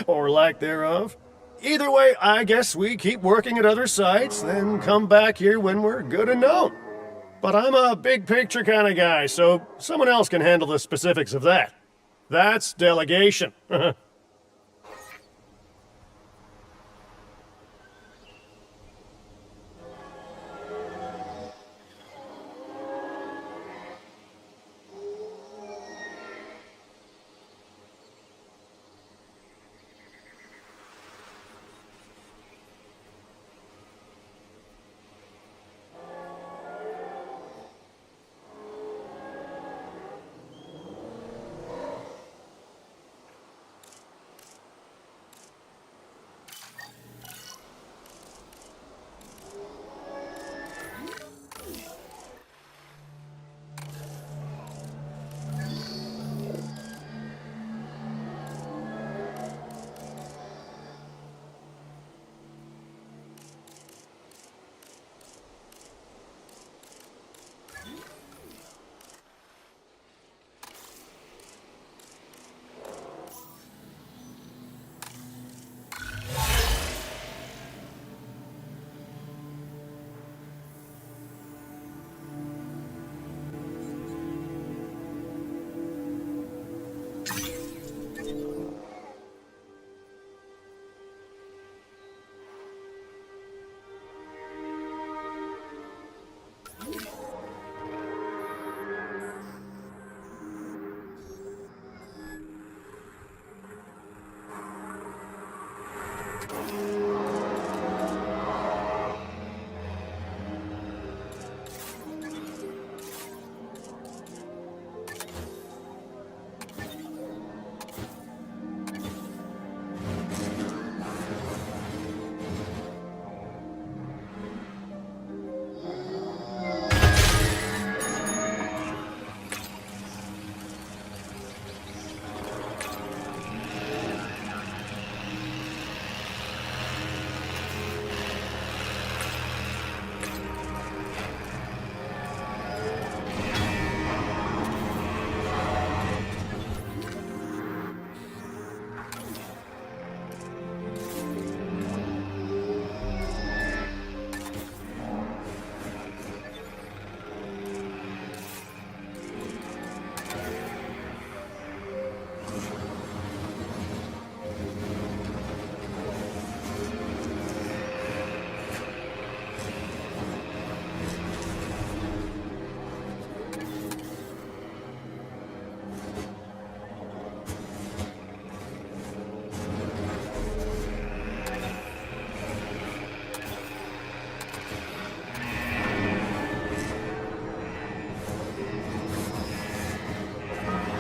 Or lack thereof. Either way, I guess we keep working at other sites, then come back here when we're good and known. But I'm a big picture kind of guy, so someone else can handle the specifics of that. That's delegation.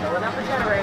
Filling up the generator.